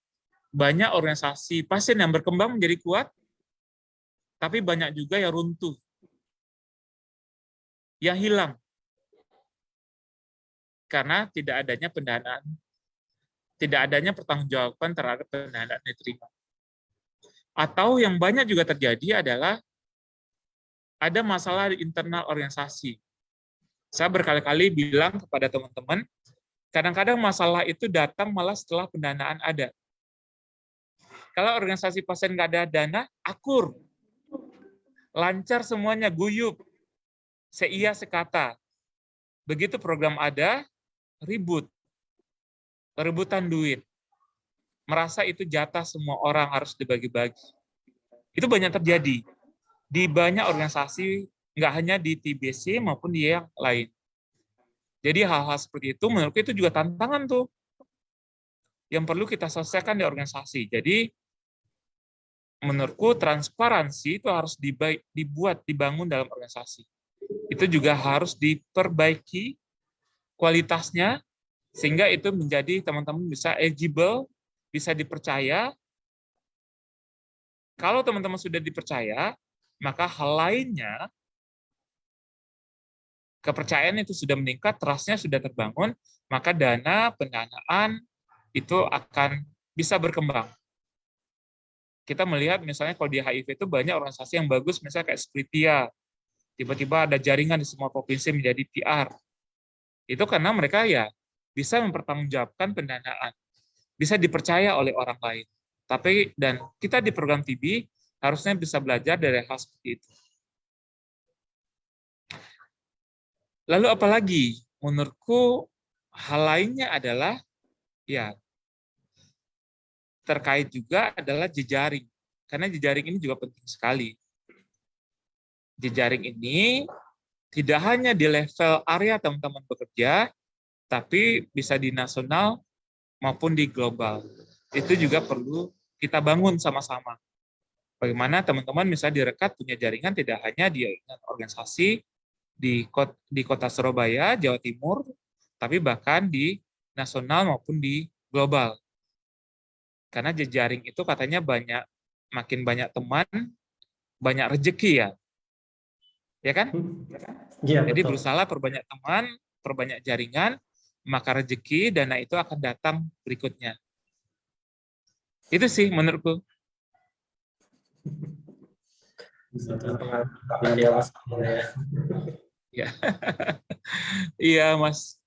banyak organisasi pasien yang berkembang menjadi kuat, tapi banyak juga yang runtuh, yang hilang. karena tidak adanya pendanaan, tidak adanya pertanggungjawaban terhadap pendanaan yang diterima. Atau yang banyak juga terjadi adalah ada masalah di internal organisasi. Saya berkali-kali bilang kepada teman-teman, kadang-kadang masalah itu datang malah setelah pendanaan ada. Kalau organisasi pasien nggak ada dana, akur. Lancar semuanya, guyup. Seia sekata. Begitu program ada, ribut. Perebutan duit. Merasa itu jatah semua orang harus dibagi-bagi. Itu banyak terjadi. Di banyak organisasi, nggak hanya di TBC maupun di yang lain. Jadi hal-hal seperti itu menurutku itu juga tantangan tuh yang perlu kita selesaikan di organisasi. Jadi menurutku transparansi itu harus dibangun dalam organisasi. Itu juga harus diperbaiki kualitasnya sehingga itu menjadi teman-teman bisa eligible, bisa dipercaya. Kalau teman-teman sudah dipercaya, maka hal lainnya, kepercayaan itu sudah meningkat, trust-nya sudah terbangun, maka dana, pendanaan itu akan bisa berkembang. Kita melihat misalnya kalau di HIV itu banyak organisasi yang bagus, misalnya kayak Spritia, tiba-tiba ada jaringan di semua provinsi menjadi PR. Itu karena mereka ya bisa mempertanggungjawabkan pendanaan, bisa dipercaya oleh orang lain. Dan kita di program TB harusnya bisa belajar dari hal seperti itu. Lalu apalagi? Menurutku hal lainnya adalah ya terkait juga adalah jejaring. Karena jejaring ini juga penting sekali. Jejaring ini tidak hanya di level area teman-teman bekerja, tapi bisa di nasional maupun di global. Itu juga perlu kita bangun sama-sama. Bagaimana teman-teman misalnya direkat punya jaringan tidak hanya di organisasi di kota Surabaya, Jawa Timur, tapi bahkan di nasional maupun di global. Karena jejaring itu katanya makin banyak teman, banyak rezeki ya. Ya kan? Ya, Jadi betul. berusaha perbanyak teman, perbanyak jaringan, maka rezeki, dana itu akan datang berikutnya. Itu sih menurutku. Bisa pengalaman dewasa ya. Ya. Iya, Mas.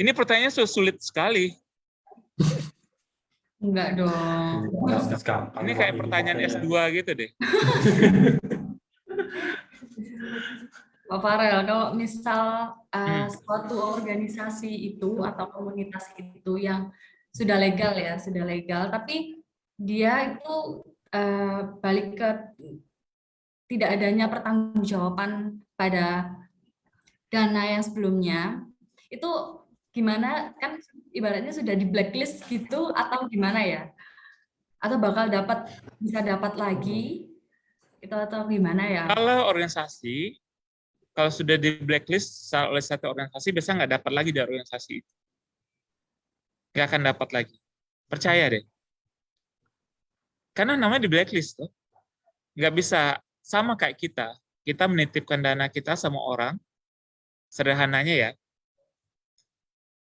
Ini pertanyaannya sulit sekali. Enggak dong. Ini kayak pertanyaan S2 gitu deh. Pak Farel, kalau misal suatu organisasi itu atau komunitas itu yang sudah legal, tapi dia itu balik ke tidak adanya pertanggungjawaban pada dana yang sebelumnya, itu gimana, kan ibaratnya sudah di blacklist gitu atau gimana ya? Atau bakal bisa dapat lagi itu atau gimana ya? Kalau sudah di blacklist oleh satu organisasi, biasanya nggak dapat lagi dari organisasi itu. Nggak akan dapat lagi. Percaya deh. Karena namanya di blacklist tuh. Nggak bisa sama kayak kita. Kita menitipkan dana kita sama orang, sederhananya ya.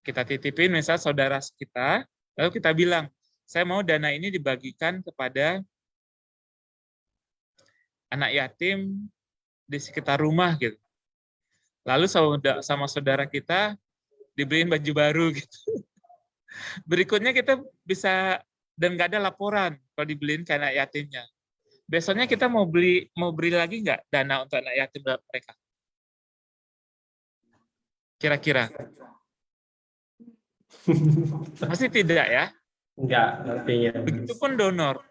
Kita titipin misal saudara kita, lalu kita bilang, saya mau dana ini dibagikan kepada anak yatim di sekitar rumah gitu. Lalu sama saudara kita dibeliin baju baru gitu. Berikutnya kita bisa, dan nggak ada laporan kalau dibeliin ke anak yatimnya. Besoknya kita mau beri lagi nggak dana untuk anak yatim mereka? Kira-kira? Pasti tidak ya? Enggak, artinya. Begitupun donor.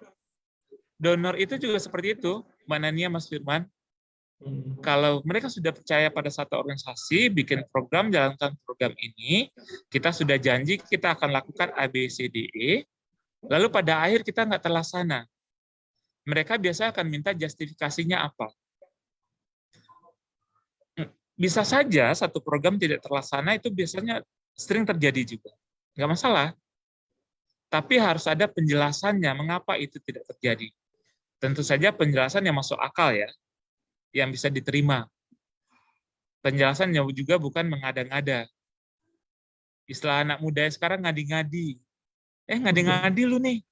Donor itu juga seperti itu, Mbak Nania, Mas Firman. Kalau mereka sudah percaya pada satu organisasi, bikin program, jalankan program ini, kita sudah janji kita akan lakukan A, B, C, D, E, lalu pada akhir kita nggak terlaksana. Mereka biasa akan minta justifikasinya apa. Bisa saja satu program tidak terlaksana, itu biasanya sering terjadi juga. Nggak masalah. Tapi harus ada penjelasannya mengapa itu tidak terjadi. Tentu saja penjelasan yang masuk akal ya, yang bisa diterima. Penjelasan yang juga bukan mengada-ngada. Istilah anak muda sekarang ngadi-ngadi. Ngadi-ngadi lu nih.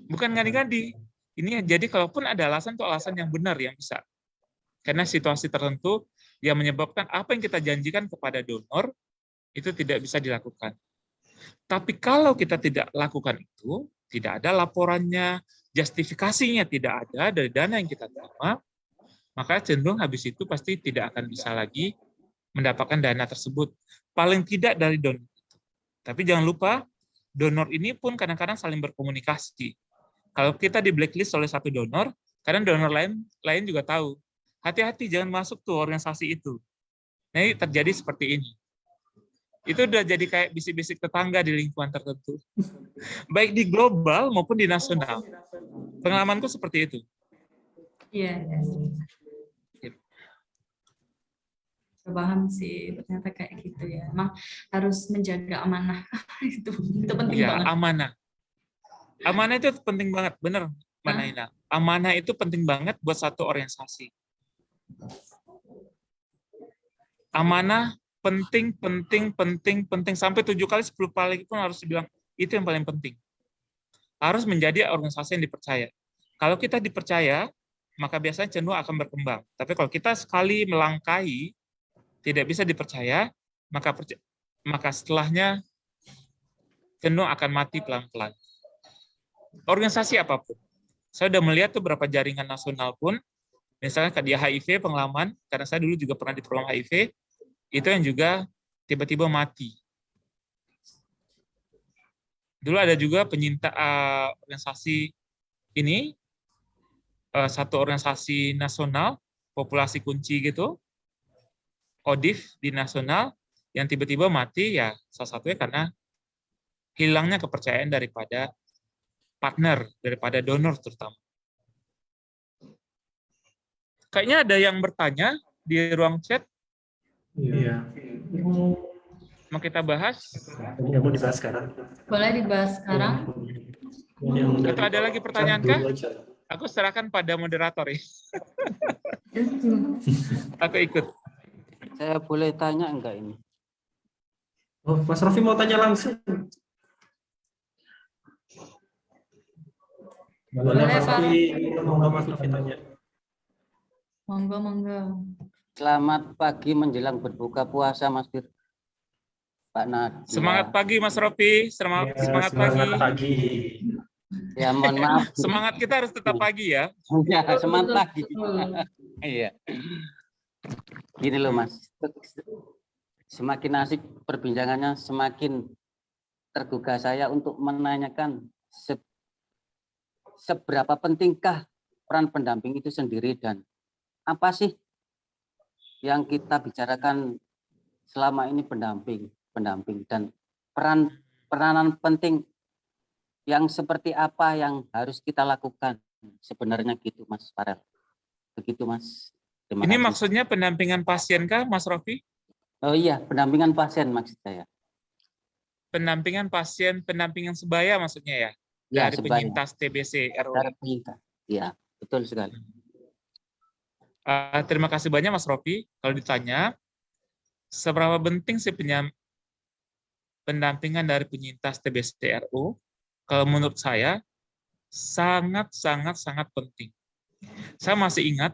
Bukan ngadi-ngadi. Ini jadi kalaupun ada alasan, itu alasan yang benar yang bisa. Karena situasi tertentu yang menyebabkan apa yang kita janjikan kepada donor itu tidak bisa dilakukan. Tapi kalau kita tidak lakukan itu, tidak ada laporannya, justifikasinya tidak ada dari dana yang kita terima, maka cenderung habis itu pasti tidak akan bisa lagi mendapatkan dana tersebut. Paling tidak dari donor. Tapi jangan lupa, donor ini pun kadang-kadang saling berkomunikasi. Kalau kita di blacklist oleh satu donor, kadang donor lain juga tahu. Hati-hati, jangan masuk tuh organisasi itu. Nah, ini terjadi seperti ini. Itu udah jadi kayak bisik-bisik tetangga di lingkungan tertentu. Baik di global maupun di nasional. Pengalamanku seperti itu. Iya. Paham sih, ternyata kayak gitu ya. Emang harus menjaga amanah. itu penting Ya, banget. amanah. Amanah itu penting banget, bener, Mbak Naina. Amanah itu penting banget buat satu organisasi. Amanah penting sampai 7 kali 10 kali pun harus dibilang itu yang paling penting. Harus menjadi organisasi yang dipercaya. Kalau kita dipercaya, maka biasanya cenderung akan berkembang. Tapi kalau kita sekali melangkahi tidak bisa dipercaya, maka setelahnya cenderung akan mati pelan-pelan. Organisasi apapun. Saya sudah melihat tuh berapa jaringan nasional pun, misalnya di HIV pengalaman, karena saya dulu juga pernah di program HIV, itu yang juga tiba-tiba mati. Dulu ada juga organisasi ini, satu organisasi nasional, populasi kunci gitu, ODIF di nasional, yang tiba-tiba mati, ya salah satunya karena hilangnya kepercayaan daripada partner, daripada donor terutama. Kayaknya ada yang bertanya di ruang chat. Iya. Mau kita bahas? Ini mau dibahas sekarang. Boleh dibahas sekarang. Atau ada lagi pertanyaan kah? Aku serahkan pada moderator ya. Aku ikut. Saya boleh tanya enggak ini? Oh, Mas Rofi mau tanya langsung. Boleh Mas Rofi, monggo Mas Rofi tanya. Monggo. Selamat pagi menjelang berbuka puasa, Mas Fir. Pak Nadia. Semangat pagi, Mas Rofi. Semangat pagi. Ya, mohon maaf. Semangat kita harus tetap pagi ya. Ya, semangat pagi. Iya. Gini loh, Mas. Semakin asik perbincangannya, semakin tergugah saya untuk menanyakan seberapa pentingkah peran pendamping itu sendiri dan apa sih yang kita bicarakan selama ini pendamping dan peranan penting yang seperti apa yang harus kita lakukan sebenarnya gitu, Mas Farel. Begitu, Mas. Terima Ini kasih. maksudnya pendampingan pasien kah, Mas Rofi? Oh iya, pendampingan pasien maksud saya. Pendampingan sebaya maksudnya ya? Ya, Dari penyintas TBC RW. Dari penyintas. Ya, betul sekali. Terima kasih banyak Mas Rofi. Kalau ditanya, seberapa penting sih pendampingan dari penyintas TBC RW? Kalau menurut saya, sangat penting. Saya masih ingat,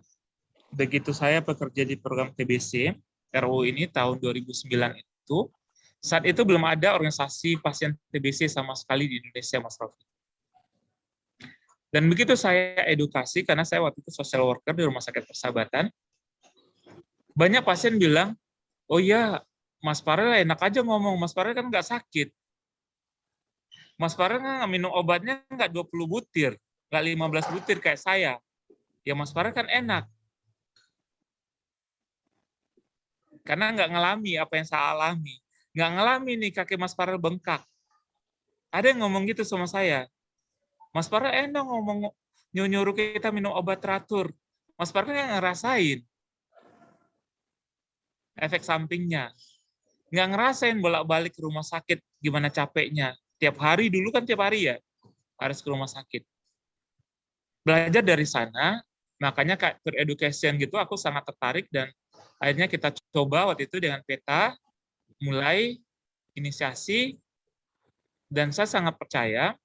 begitu saya bekerja di program TBC RW ini tahun 2009 itu, saat itu belum ada organisasi pasien TBC sama sekali di Indonesia, Mas Rofi. Dan begitu saya edukasi, karena saya waktu itu social worker di Rumah Sakit Persahabatan, banyak pasien bilang, oh ya, Mas Farel enak aja ngomong, Mas Farel kan nggak sakit. Mas Farel kan minum obatnya nggak 20 butir, nggak 15 butir kayak saya. Ya Mas Farel kan enak. Karena nggak ngalami apa yang saya alami. Nggak ngalami nih kaki Mas Farel bengkak. Ada yang ngomong gitu sama saya. Mas Farel enak ngomong nyuruh kita minum obat teratur. Mas Farel nggak ngerasain efek sampingnya. Nggak ngerasain bolak-balik ke rumah sakit gimana capeknya. Tiap hari dulu kan tiap hari ya harus ke rumah sakit. Belajar dari sana, makanya Kak Peer Education gitu aku sangat tertarik dan akhirnya kita coba waktu itu dengan peta mulai inisiasi, dan saya sangat percaya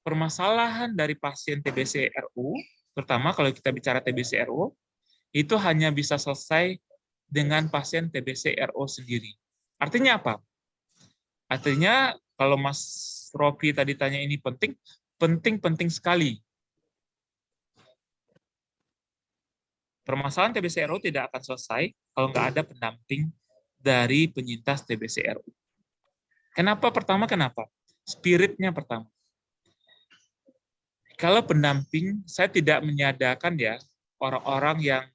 permasalahan dari pasien TBC RU, terutama kalau kita bicara TBC RU, itu hanya bisa selesai dengan pasien TBC RO sendiri. Artinya apa? Artinya kalau Mas Rofi tadi tanya ini penting sekali. Permasalahan TBC RO tidak akan selesai kalau nggak ada pendamping dari penyintas TBC RO. Kenapa? Kenapa? Spiritnya pertama. Kalau pendamping, saya tidak menyadakan ya orang-orang yang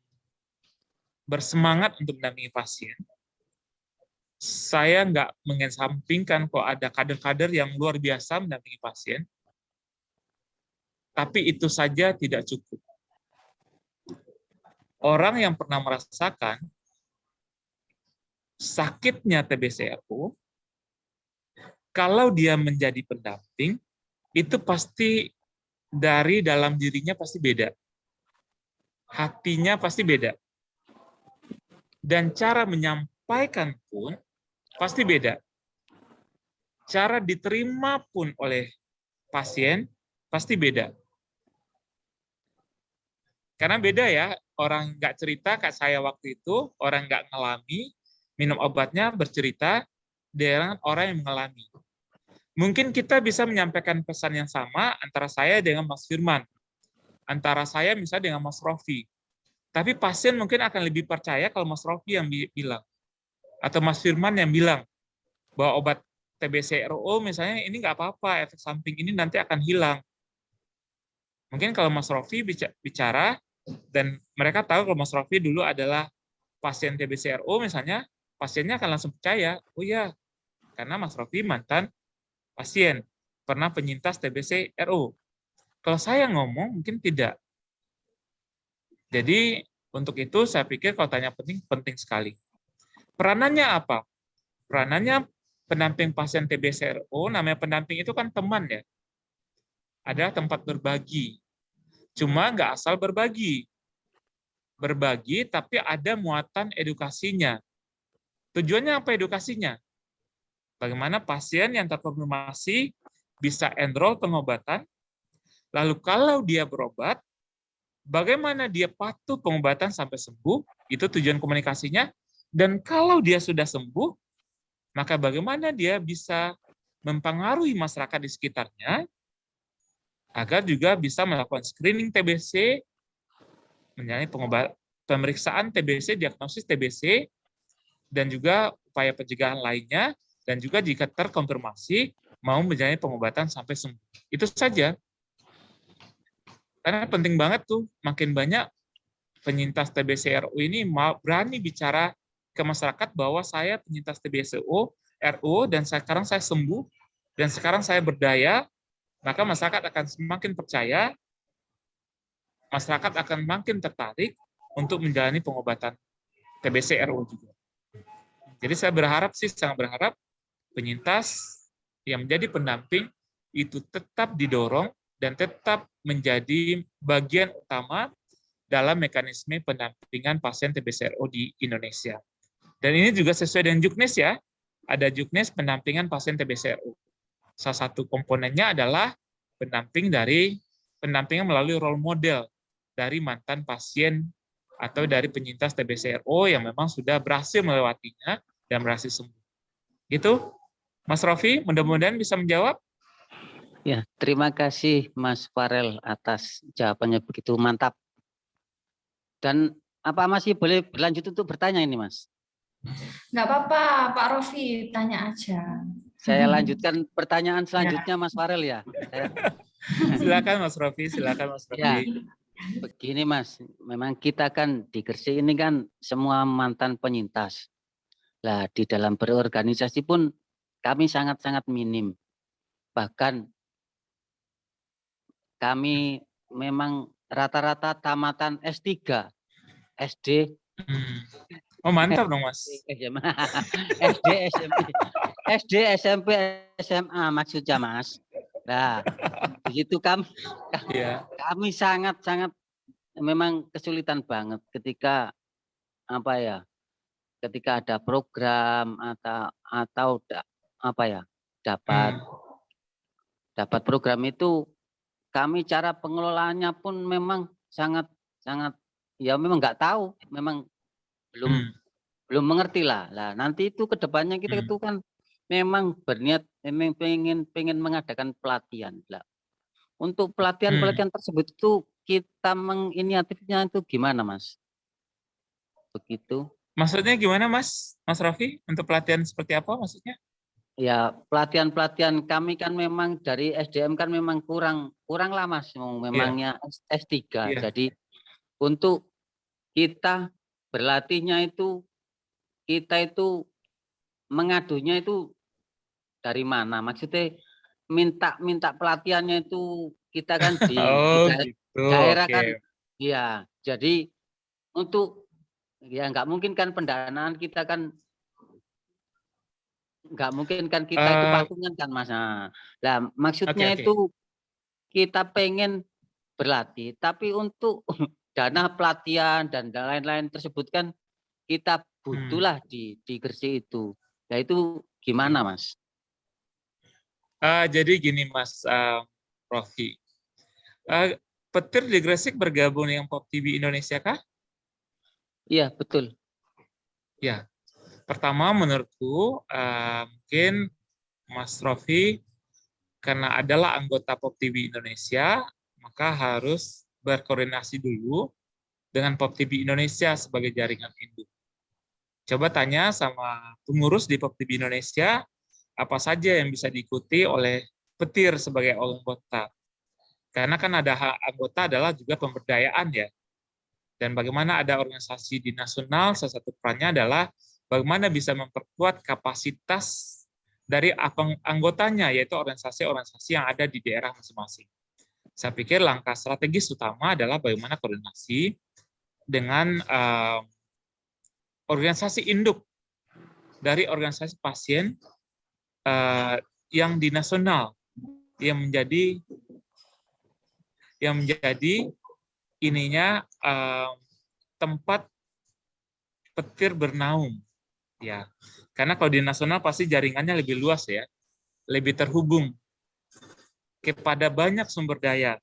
bersemangat untuk mendampingi pasien. Saya nggak mengesampingkan kok ada kader-kader yang luar biasa mendampingi pasien, tapi itu saja tidak cukup. Orang yang pernah merasakan sakitnya TBC RO, kalau dia menjadi pendamping, itu pasti dari dalam dirinya pasti beda. Hatinya pasti beda. Dan cara menyampaikan pun pasti beda. Cara diterima pun oleh pasien pasti beda. Karena beda ya, orang nggak cerita kayak saya waktu itu, orang nggak ngalami, minum obatnya bercerita dengan orang yang mengalami. Mungkin kita bisa menyampaikan pesan yang sama antara saya dengan Mas Firman, antara saya misalnya dengan Mas Rofi. Tapi pasien mungkin akan lebih percaya kalau Mas Rofi yang bilang, atau Mas Firman yang bilang, bahwa obat TBC RO misalnya ini nggak apa-apa, efek samping ini nanti akan hilang. Mungkin kalau Mas Rofi bicara, dan mereka tahu kalau Mas Rofi dulu adalah pasien TBC RO misalnya, pasiennya akan langsung percaya, oh ya, karena Mas Rofi mantan pasien, pernah penyintas TBC RO. Kalau saya ngomong, mungkin tidak. Jadi, untuk itu saya pikir kalau tanya penting sekali. Peranannya apa? Peranannya pendamping pasien TBC RO, namanya pendamping itu kan teman ya. Ada tempat berbagi. Cuma nggak asal berbagi. Berbagi, tapi ada muatan edukasinya. Tujuannya apa edukasinya? Bagaimana pasien yang terkonfirmasi bisa enroll pengobatan, lalu kalau dia berobat, bagaimana dia patuh pengobatan sampai sembuh, itu tujuan komunikasinya, dan kalau dia sudah sembuh, maka bagaimana dia bisa mempengaruhi masyarakat di sekitarnya, agar juga bisa melakukan screening TBC, menjalani pemeriksaan TBC, diagnosis TBC, dan juga upaya pencegahan lainnya, dan juga jika terkonfirmasi mau menjalani pengobatan sampai sembuh. Itu saja. Karena penting banget tuh, makin banyak penyintas TBC RU ini berani bicara ke masyarakat bahwa saya penyintas TBC RU dan sekarang saya sembuh dan sekarang saya berdaya, maka masyarakat akan semakin percaya, masyarakat akan makin tertarik untuk menjalani pengobatan TBC RU juga. Jadi saya sangat berharap penyintas yang menjadi pendamping itu tetap didorong dan tetap menjadi bagian utama dalam mekanisme pendampingan pasien TBC RO di Indonesia. Dan ini juga sesuai dengan Juknis ya, ada Juknis pendampingan pasien TBC RO. Salah satu komponennya adalah pendampingan melalui role model dari mantan pasien atau dari penyintas TBC RO yang memang sudah berhasil melewatinya dan berhasil sembuh. Itu, Mas Rofi, mudah-mudahan bisa menjawab. Ya, terima kasih Mas Farel atas jawabannya begitu mantap. Dan apa masih boleh berlanjut untuk bertanya ini, Mas? Nggak apa-apa, Pak Rofi, tanya aja. Saya lanjutkan pertanyaan selanjutnya, Mas Farel ya. Silakan Mas Rofi, silakan Mas Rofi. Ya, begini Mas, memang kita kan di Gresik ini kan semua mantan penyintas. Lah di dalam berorganisasi pun kami sangat-sangat minim. Bahkan kami memang rata-rata tamatan S3, SD. Oh mantap dong Mas. SD, SMP, SMA maksudnya Mas. Nah, di situ kami sangat-sangat memang kesulitan banget ketika apa ya ketika ada program atau apa ya, dapat program itu, kami cara pengelolaannya pun memang sangat ya memang nggak tahu, memang belum mengerti lah. Nah, nanti itu ke depannya kita itu kan memang berniat memang pengen mengadakan pelatihan lah. Untuk pelatihan tersebut itu kita menginisiatifnya itu gimana, Mas? Begitu. Maksudnya gimana, Mas Raffi? Untuk pelatihan seperti apa maksudnya? Ya, pelatihan kami kan memang dari SDM kan memang kurang lah, Mas. Memangnya S3. Iya. Jadi untuk kita berlatihnya itu, kita itu mengadunya itu dari mana? Maksudnya minta pelatihannya itu kita kan di gitu. daerah Oke. kan. Iya, jadi untuk ya nggak mungkin kan pendanaan kita kan nggak mungkin kan kita itu patungan kan, Mas. Nah, maksudnya Oke. itu kita pengen berlatih, tapi untuk dana pelatihan dan lain-lain tersebut kan kita butuhlah di Gresik itu. Nah itu gimana, Mas? Jadi gini, Mas Raffi. Petir di Gresik bergabung dengan Pop TV Indonesia kah? Iya, betul. Ya. Pertama, menurutku mungkin Mas Raffi karena adalah anggota Pop TV Indonesia, maka harus berkoordinasi dulu dengan Pop TV Indonesia sebagai jaringan induk. Coba tanya sama pengurus di Pop TV Indonesia, apa saja yang bisa diikuti oleh Petir sebagai anggota. Karena kan ada hak anggota adalah juga pemberdayaan ya. Dan bagaimana ada organisasi di nasional, salah satu perannya adalah bagaimana bisa memperkuat kapasitas dari anggotanya, yaitu organisasi-organisasi yang ada di daerah masing-masing. Saya pikir langkah strategis utama adalah bagaimana koordinasi dengan organisasi induk dari organisasi pasien yang di nasional, yang menjadi ininya tempat Petir bernaung, ya. Karena kalau di nasional pasti jaringannya lebih luas ya, lebih terhubung kepada banyak sumber daya,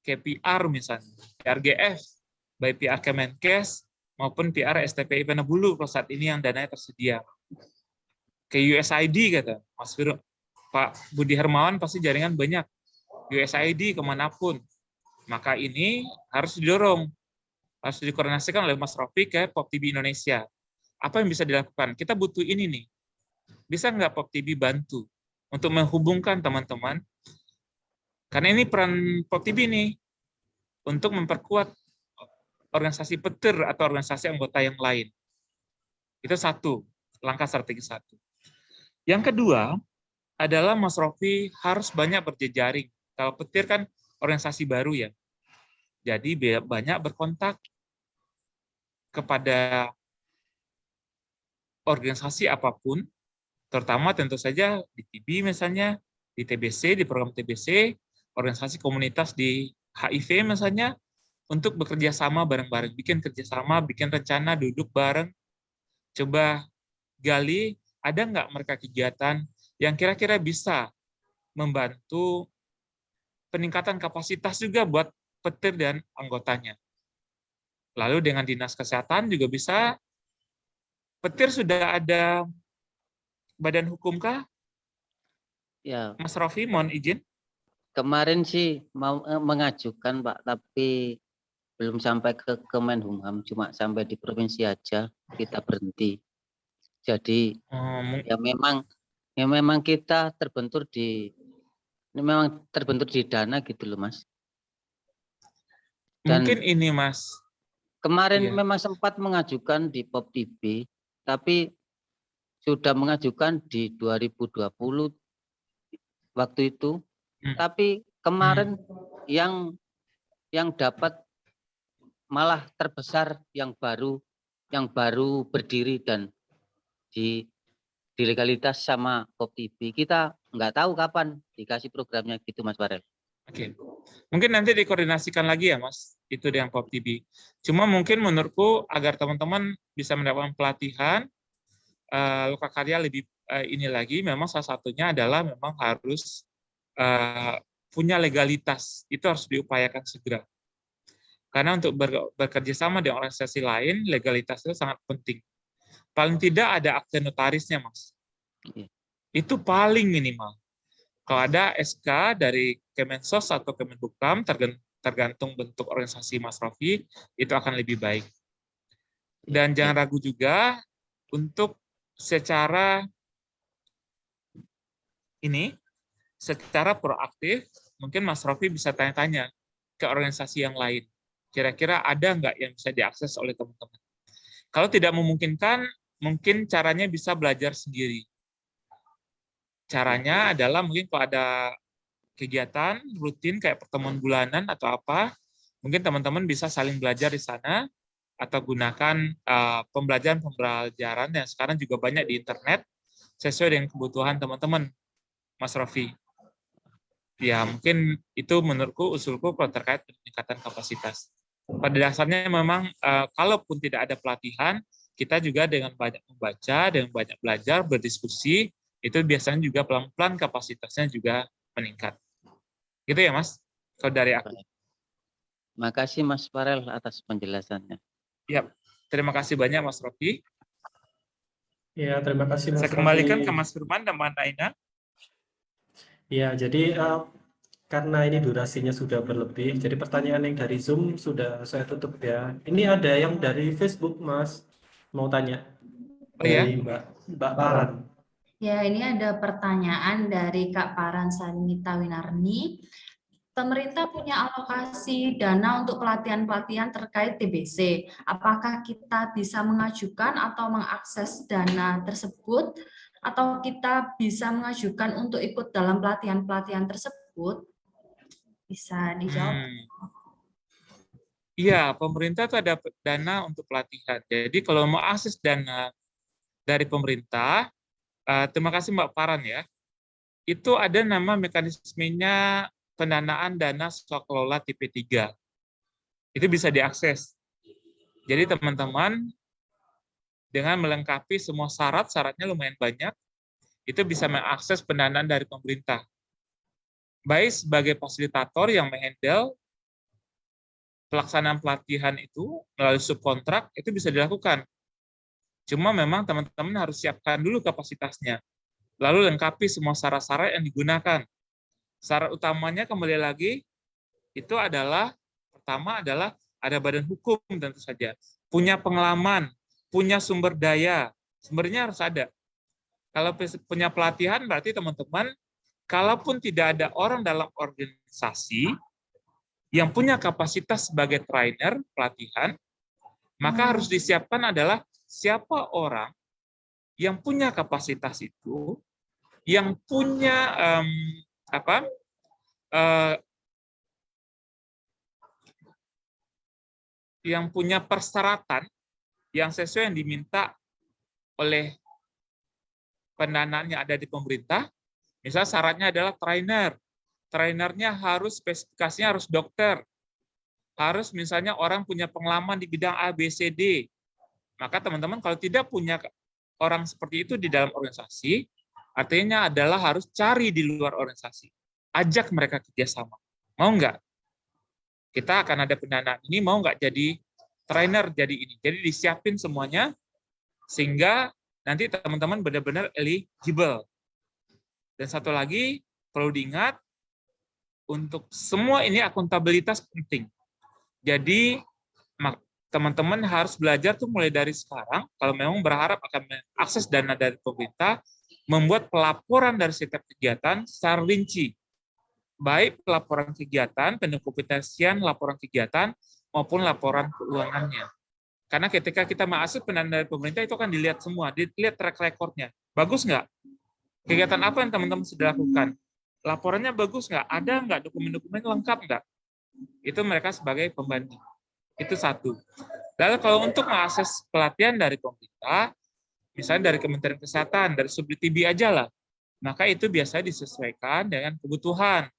kayak PR misalnya, PRGF, baik PR Kemenkes maupun PR STPI Penebulu kalau saat ini yang dananya tersedia. Ke USAID kata Mas Firman, Pak Budi Hermawan pasti jaringan banyak, USAID kemanapun. Maka ini harus didorong, harus dikoordinasikan oleh Mas Raffi ke Pop TV Indonesia. Apa yang bisa dilakukan? Kita butuh ini nih. Bisa nggak Pop TV bantu untuk menghubungkan teman-teman? Karena ini peran Pop TV nih untuk memperkuat organisasi Petir atau organisasi anggota yang lain. Itu satu, langkah strategi satu. Yang kedua adalah Mas Raffi harus banyak berjejaring. Kalau Petir kan organisasi baru ya. Jadi banyak berkontak kepada organisasi apapun, terutama tentu saja di TB misalnya, di TBC, di program TBC, organisasi komunitas di HIV misalnya, untuk bekerja sama bareng-bareng, bikin kerjasama, bikin rencana, duduk bareng, coba gali, ada nggak mereka kegiatan yang kira-kira bisa membantu peningkatan kapasitas juga buat Petir dan anggotanya. Lalu dengan Dinas Kesehatan juga bisa. Petir sudah ada badan hukum kah? Ya. Mas Raffi, mohon izin. Kemarin sih mau mengajukan, Pak, tapi belum sampai ke Kemenhumham, cuma sampai di provinsi aja, kita berhenti. Jadi ya memang kita terbentur di dana gitu loh, Mas. Dan mungkin ini, Mas. Kemarin memang sempat mengajukan di Pop TV, tapi sudah mengajukan di 2020 waktu itu. Tapi kemarin yang dapat malah terbesar yang baru berdiri dan di legalitas sama Pop TV. Kita nggak tahu kapan dikasih programnya gitu, Mas Farel. Oke. Mungkin nanti dikoordinasikan lagi ya, Mas, itu dengan Pop TV. Cuma mungkin menurutku agar teman-teman bisa mendapatkan pelatihan, Lokakarya lebih ini lagi, memang salah satunya adalah memang harus punya legalitas. Itu harus diupayakan segera. Karena untuk bekerja sama dengan organisasi lain, legalitas itu sangat penting. Paling tidak ada akte notarisnya, Mas. Itu paling minimal. Kalau ada SK dari Kemensos atau Kemenhukam, tergantung bentuk organisasi Mas Rofi, itu akan lebih baik. Dan jangan ragu juga untuk secara proaktif, mungkin Mas Rofi bisa tanya-tanya ke organisasi yang lain. Kira-kira ada nggak yang bisa diakses oleh teman-teman? Kalau tidak memungkinkan, mungkin caranya bisa belajar sendiri. Caranya adalah mungkin kalau ada kegiatan rutin kayak pertemuan bulanan atau apa, mungkin teman-teman bisa saling belajar di sana atau gunakan pembelajaran yang sekarang juga banyak di internet sesuai dengan kebutuhan teman-teman, Mas Rofi. Ya, mungkin itu menurutku usulku kalau terkait peningkatan kapasitas. Pada dasarnya memang kalaupun tidak ada pelatihan, kita juga dengan banyak membaca, dengan banyak belajar, berdiskusi, itu biasanya juga pelan-pelan kapasitasnya juga meningkat. Gitu ya, Mas? Kalau dari aku. Makasih Mas Farel atas penjelasannya. Ya, terima kasih banyak Mas Rofi. Ya, terima kasih Mas Saya kembalikan Rofi. ke Mas Firman dan Mbak Naina. Ya, jadi karena ini durasinya sudah berlebih, jadi pertanyaan yang dari Zoom sudah saya tutup ya. Ini ada yang dari Facebook, Mas, mau tanya. Oh ya? Dari Mbak Paran. Ya, ini ada pertanyaan dari Kak Paran Sanita Winarni. Pemerintah punya alokasi dana untuk pelatihan-pelatihan terkait TBC. Apakah kita bisa mengajukan atau mengakses dana tersebut? Atau kita bisa mengajukan untuk ikut dalam pelatihan-pelatihan tersebut? Bisa dijawab? Iya, pemerintah itu ada dana untuk pelatihan. Jadi kalau mau akses dana dari pemerintah, terima kasih Mbak Paran ya, itu ada nama mekanismenya pendanaan dana swakelola tipe 3. Itu bisa diakses. Jadi teman-teman dengan melengkapi semua syaratnya lumayan banyak, itu bisa mengakses pendanaan dari pemerintah. Baik sebagai fasilitator yang menghandle pelaksanaan pelatihan itu melalui subkontrak, itu bisa dilakukan. Cuma memang teman-teman harus siapkan dulu kapasitasnya. Lalu lengkapi semua syarat-syarat yang digunakan. Syarat utamanya kembali lagi, itu adalah, pertama adalah ada badan hukum tentu saja. Punya pengalaman, punya sumber daya. Sumbernya harus ada. Kalau punya pelatihan, berarti teman-teman, kalaupun tidak ada orang dalam organisasi yang punya kapasitas sebagai trainer pelatihan, maka harus disiapkan adalah siapa orang yang punya kapasitas itu, yang punya yang punya persyaratan yang sesuai yang diminta oleh pendanaan yang ada di pemerintah. Misal syaratnya adalah trainer. Trainernya harus spesifikasinya harus dokter. Harus misalnya orang punya pengalaman di bidang A, B, C, D. Maka teman-teman kalau tidak punya orang seperti itu di dalam organisasi, artinya adalah harus cari di luar organisasi. Ajak mereka kerjasama. Mau nggak? Kita akan ada pendanaan ini, mau nggak jadi trainer jadi ini. Jadi disiapin semuanya, sehingga nanti teman-teman benar-benar eligible. Dan satu lagi, perlu diingat, untuk semua ini akuntabilitas penting. Jadi teman-teman harus belajar tuh mulai dari sekarang, kalau memang berharap akan mengakses dana dari pemerintah, membuat pelaporan dari setiap kegiatan secara rinci. Baik laporan kegiatan, pendokumentasian laporan kegiatan, maupun laporan keuangannya. Karena ketika kita mengakses pendanaan dari pemerintah, itu akan dilihat semua, dilihat track record-nya. Bagus nggak? Kegiatan apa yang teman-teman sudah lakukan? Laporannya bagus nggak? Ada nggak dokumen-dokumen lengkap nggak? Itu mereka sebagai pembanding. Itu satu. Lalu kalau untuk mengakses pelatihan dari pemerintah, misalnya dari Kementerian Kesehatan, dari Subdit TB aja lah, maka itu biasanya disesuaikan dengan kebutuhan.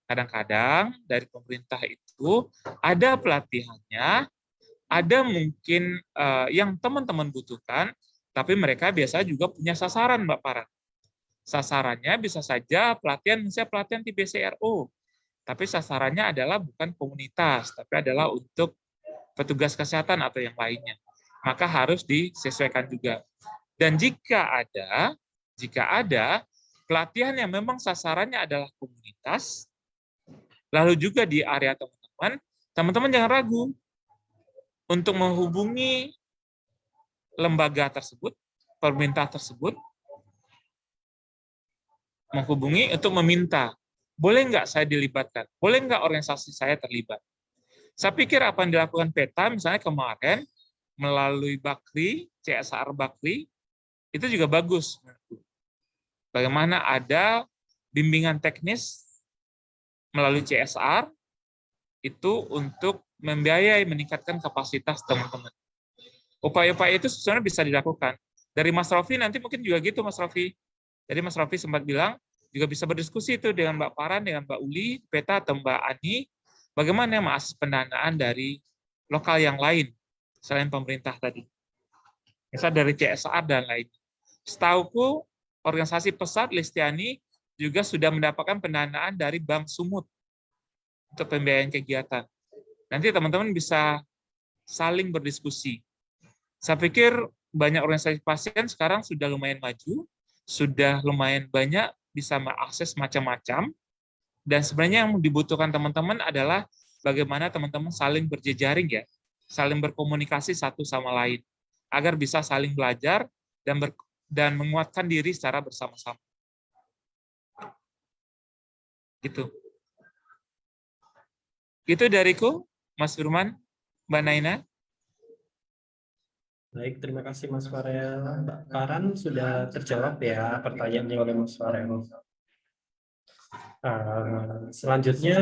Kadang-kadang dari pemerintah itu ada pelatihannya, ada mungkin yang teman-teman butuhkan, Tapi mereka biasa juga punya sasaran, Mbak Para. Sasarannya bisa saja pelatihan, misalnya pelatihan TBCRO. Tapi sasarannya adalah bukan komunitas, tapi adalah untuk petugas kesehatan atau yang lainnya. Maka harus disesuaikan juga. Dan jika ada pelatihan yang memang sasarannya adalah komunitas, lalu juga di area teman-teman, teman-teman jangan ragu untuk menghubungi lembaga tersebut, pemerintah tersebut, menghubungi untuk meminta, boleh nggak saya dilibatkan? Boleh nggak organisasi saya terlibat? Saya pikir apa yang dilakukan PETA, misalnya kemarin, melalui Bakri, CSR Bakri, itu juga bagus. Bagaimana ada bimbingan teknis melalui CSR, itu untuk membiayai, meningkatkan kapasitas teman-teman. Upaya-upaya itu sebenarnya bisa dilakukan. Dari Mas Rofi nanti mungkin juga gitu, Mas Rofi. Jadi Mas Rofi sempat bilang, juga bisa berdiskusi itu dengan Mbak Paran, dengan Mbak Uli, PETA, atau Mbak Ani, bagaimana mengakses pendanaan dari lokal yang lain, selain pemerintah tadi. Misalnya dari CSR dan lain. Setauku, organisasi Pesat Listiani juga sudah mendapatkan pendanaan dari Bank Sumut untuk pembiayaan kegiatan. Nanti teman-teman bisa saling berdiskusi. Saya pikir banyak organisasi pasien sekarang sudah lumayan maju, sudah lumayan banyak bisa mengakses macam-macam, dan sebenarnya yang dibutuhkan teman-teman adalah bagaimana teman-teman saling berjejaring ya, saling berkomunikasi satu sama lain, agar bisa saling belajar dan menguatkan diri secara bersama-sama. Gitu. Itu dariku, Mas Firman, Mbak Naina. Baik, terima kasih Mas Farel. Mbak Paran sudah terjawab ya pertanyaannya oleh Mas Farel. Selanjutnya,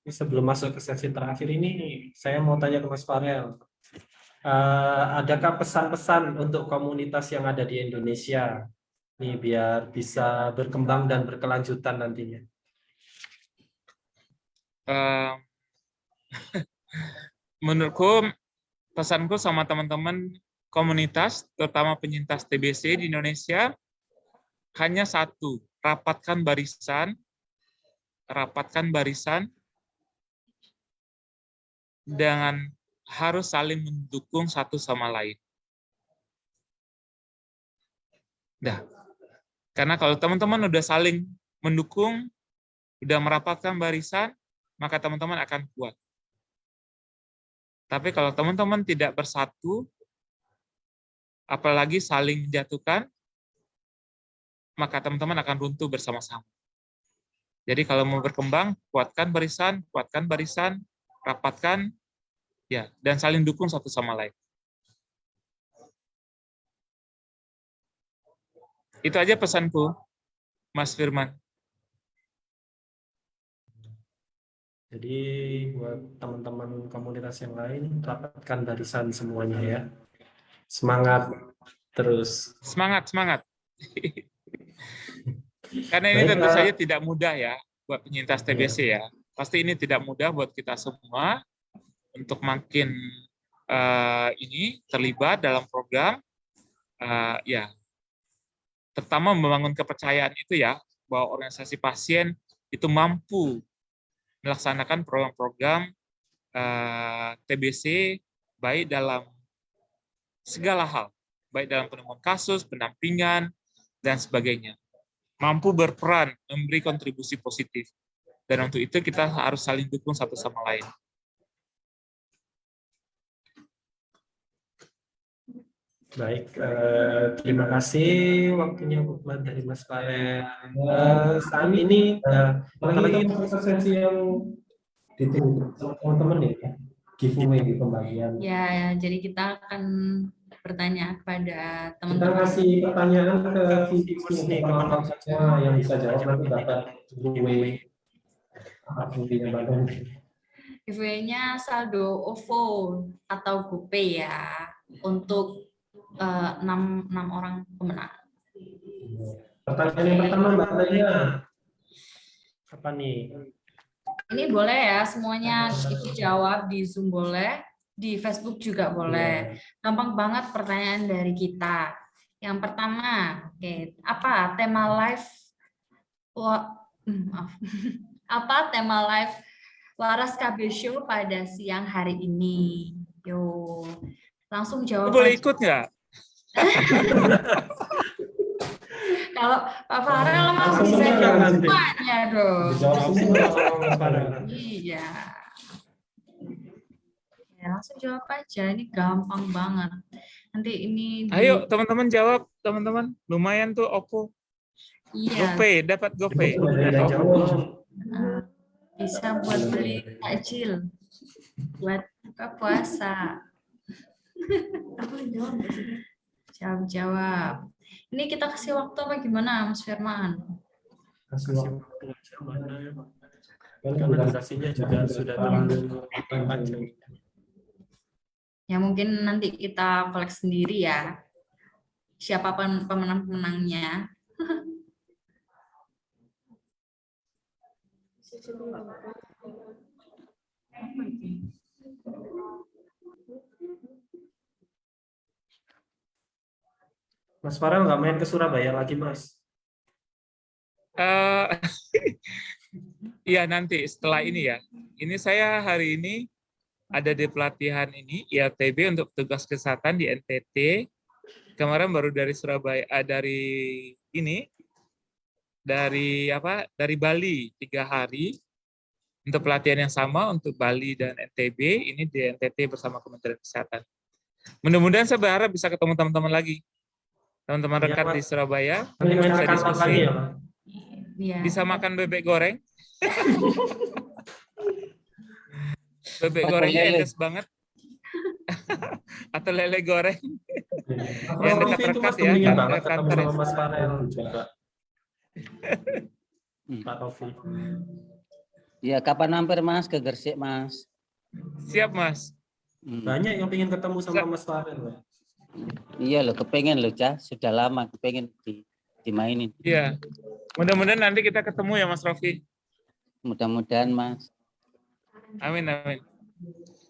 sebelum masuk ke sesi terakhir ini, saya mau tanya ke Mas Farel. Adakah pesan-pesan untuk komunitas yang ada di Indonesia nih biar bisa berkembang dan berkelanjutan nantinya? Menurutku, pesanku sama teman-teman komunitas, terutama penyintas TBC di Indonesia, hanya satu, rapatkan barisan, dengan harus saling mendukung satu sama lain. Dah. Karena kalau teman-teman udah saling mendukung, udah merapatkan barisan, maka teman-teman akan kuat. Tapi kalau teman-teman tidak bersatu, apalagi saling menjatuhkan, maka teman-teman akan runtuh bersama-sama. Jadi kalau mau berkembang, kuatkan barisan, rapatkan, ya, dan saling dukung satu sama lain. Itu aja pesanku, Mas Firman. Jadi buat teman-teman komunitas yang lain, rapatkan barisan semuanya ya. Semangat terus. Semangat. Karena ini tentu saja tidak mudah ya buat penyintas TBC ya. Pasti ini tidak mudah buat kita semua untuk makin ini terlibat dalam program ya. Terutama membangun kepercayaan itu ya, bahwa organisasi pasien itu mampu melaksanakan program-program TBC baik dalam segala hal, baik dalam penemuan kasus, pendampingan, dan sebagainya. Mampu berperan, memberi kontribusi positif. Dan untuk itu kita harus saling dukung satu sama lain. Baik, terima kasih waktunya dari Mas Farel. Saat ini lagi sesi yang ditunggu teman-teman ya, giveaway di pembagian. Ya, jadi kita akan bertanya kepada Kita teman-teman. kasih pertanyaan ke viewers nih, kawan-kawan semua yang bisa jawab nanti dapat giveaway. Apa intinya Mbak? Giveaway-nya saldo OVO atau GoPay ya, untuk 6 orang pemenang. Pertanyaan yang pertama Mbak Nadia. Apa nih? Ini boleh ya, semuanya itu jawab di Zoom boleh, di Facebook juga boleh. Gampang banget pertanyaan dari kita. Yang pertama, oke, apa tema live? Maaf. Apa tema live Waras KB Show pada siang hari ini? Yo, langsung jawab. Boleh aja. ikut nggak? Kalau Pak Farel mah Langsung bisa menang jawab nanti. semuanya dong. Dijawab semua sama Mas Farel. Iya. Ya, langsung jawab aja. Ini gampang banget. Nanti ini Ayo teman-teman jawab, teman-teman. Lumayan tuh Oppo. Iya, GoPay, dapat GoPay. Sudah ada yang jawab belum? bisa buat beli takjil buat buka puasa. Jawab. Ini kita kasih waktu apa gimana, Mas Firman? Kasih waktu. Karena durasinya juga sudah terlalu panjang. Ya mungkin nanti kita kolek sendiri ya. Siapa pemenang-pemenangnya? Mas Farel nggak main ke Surabaya lagi, Mas? Iya nanti setelah ini ya. Ini saya hari ini ada di pelatihan ini IATB untuk petugas kesehatan di NTT. Kemarin baru dari Surabaya, dari Bali 3 hari untuk pelatihan yang sama untuk Bali dan NTB. Ini di NTT bersama Kementerian Kesehatan. Mudah-mudahan saya berharap bisa ketemu teman-teman lagi, teman-teman rekat di Surabaya. Bisa diskusi, Iya. bisa makan bebek goreng. Bebek gorengnya edes banget. Atau lele goreng. Yang dekat-dekat ya, Pingin banget ketemu kantor. sama Mas Farel juga. Pak Taufik. Ya, kapan mampir Mas ke Gresik, Mas? Siap, Mas. Banyak yang pengen ketemu sama Mas Farel. Iya loh, kepengen loh, Cah. Sudah lama kepengen dimainin. Iya. Mudah-mudahan nanti kita ketemu ya, Mas Rofi. Mudah-mudahan, Mas. Amin, amin.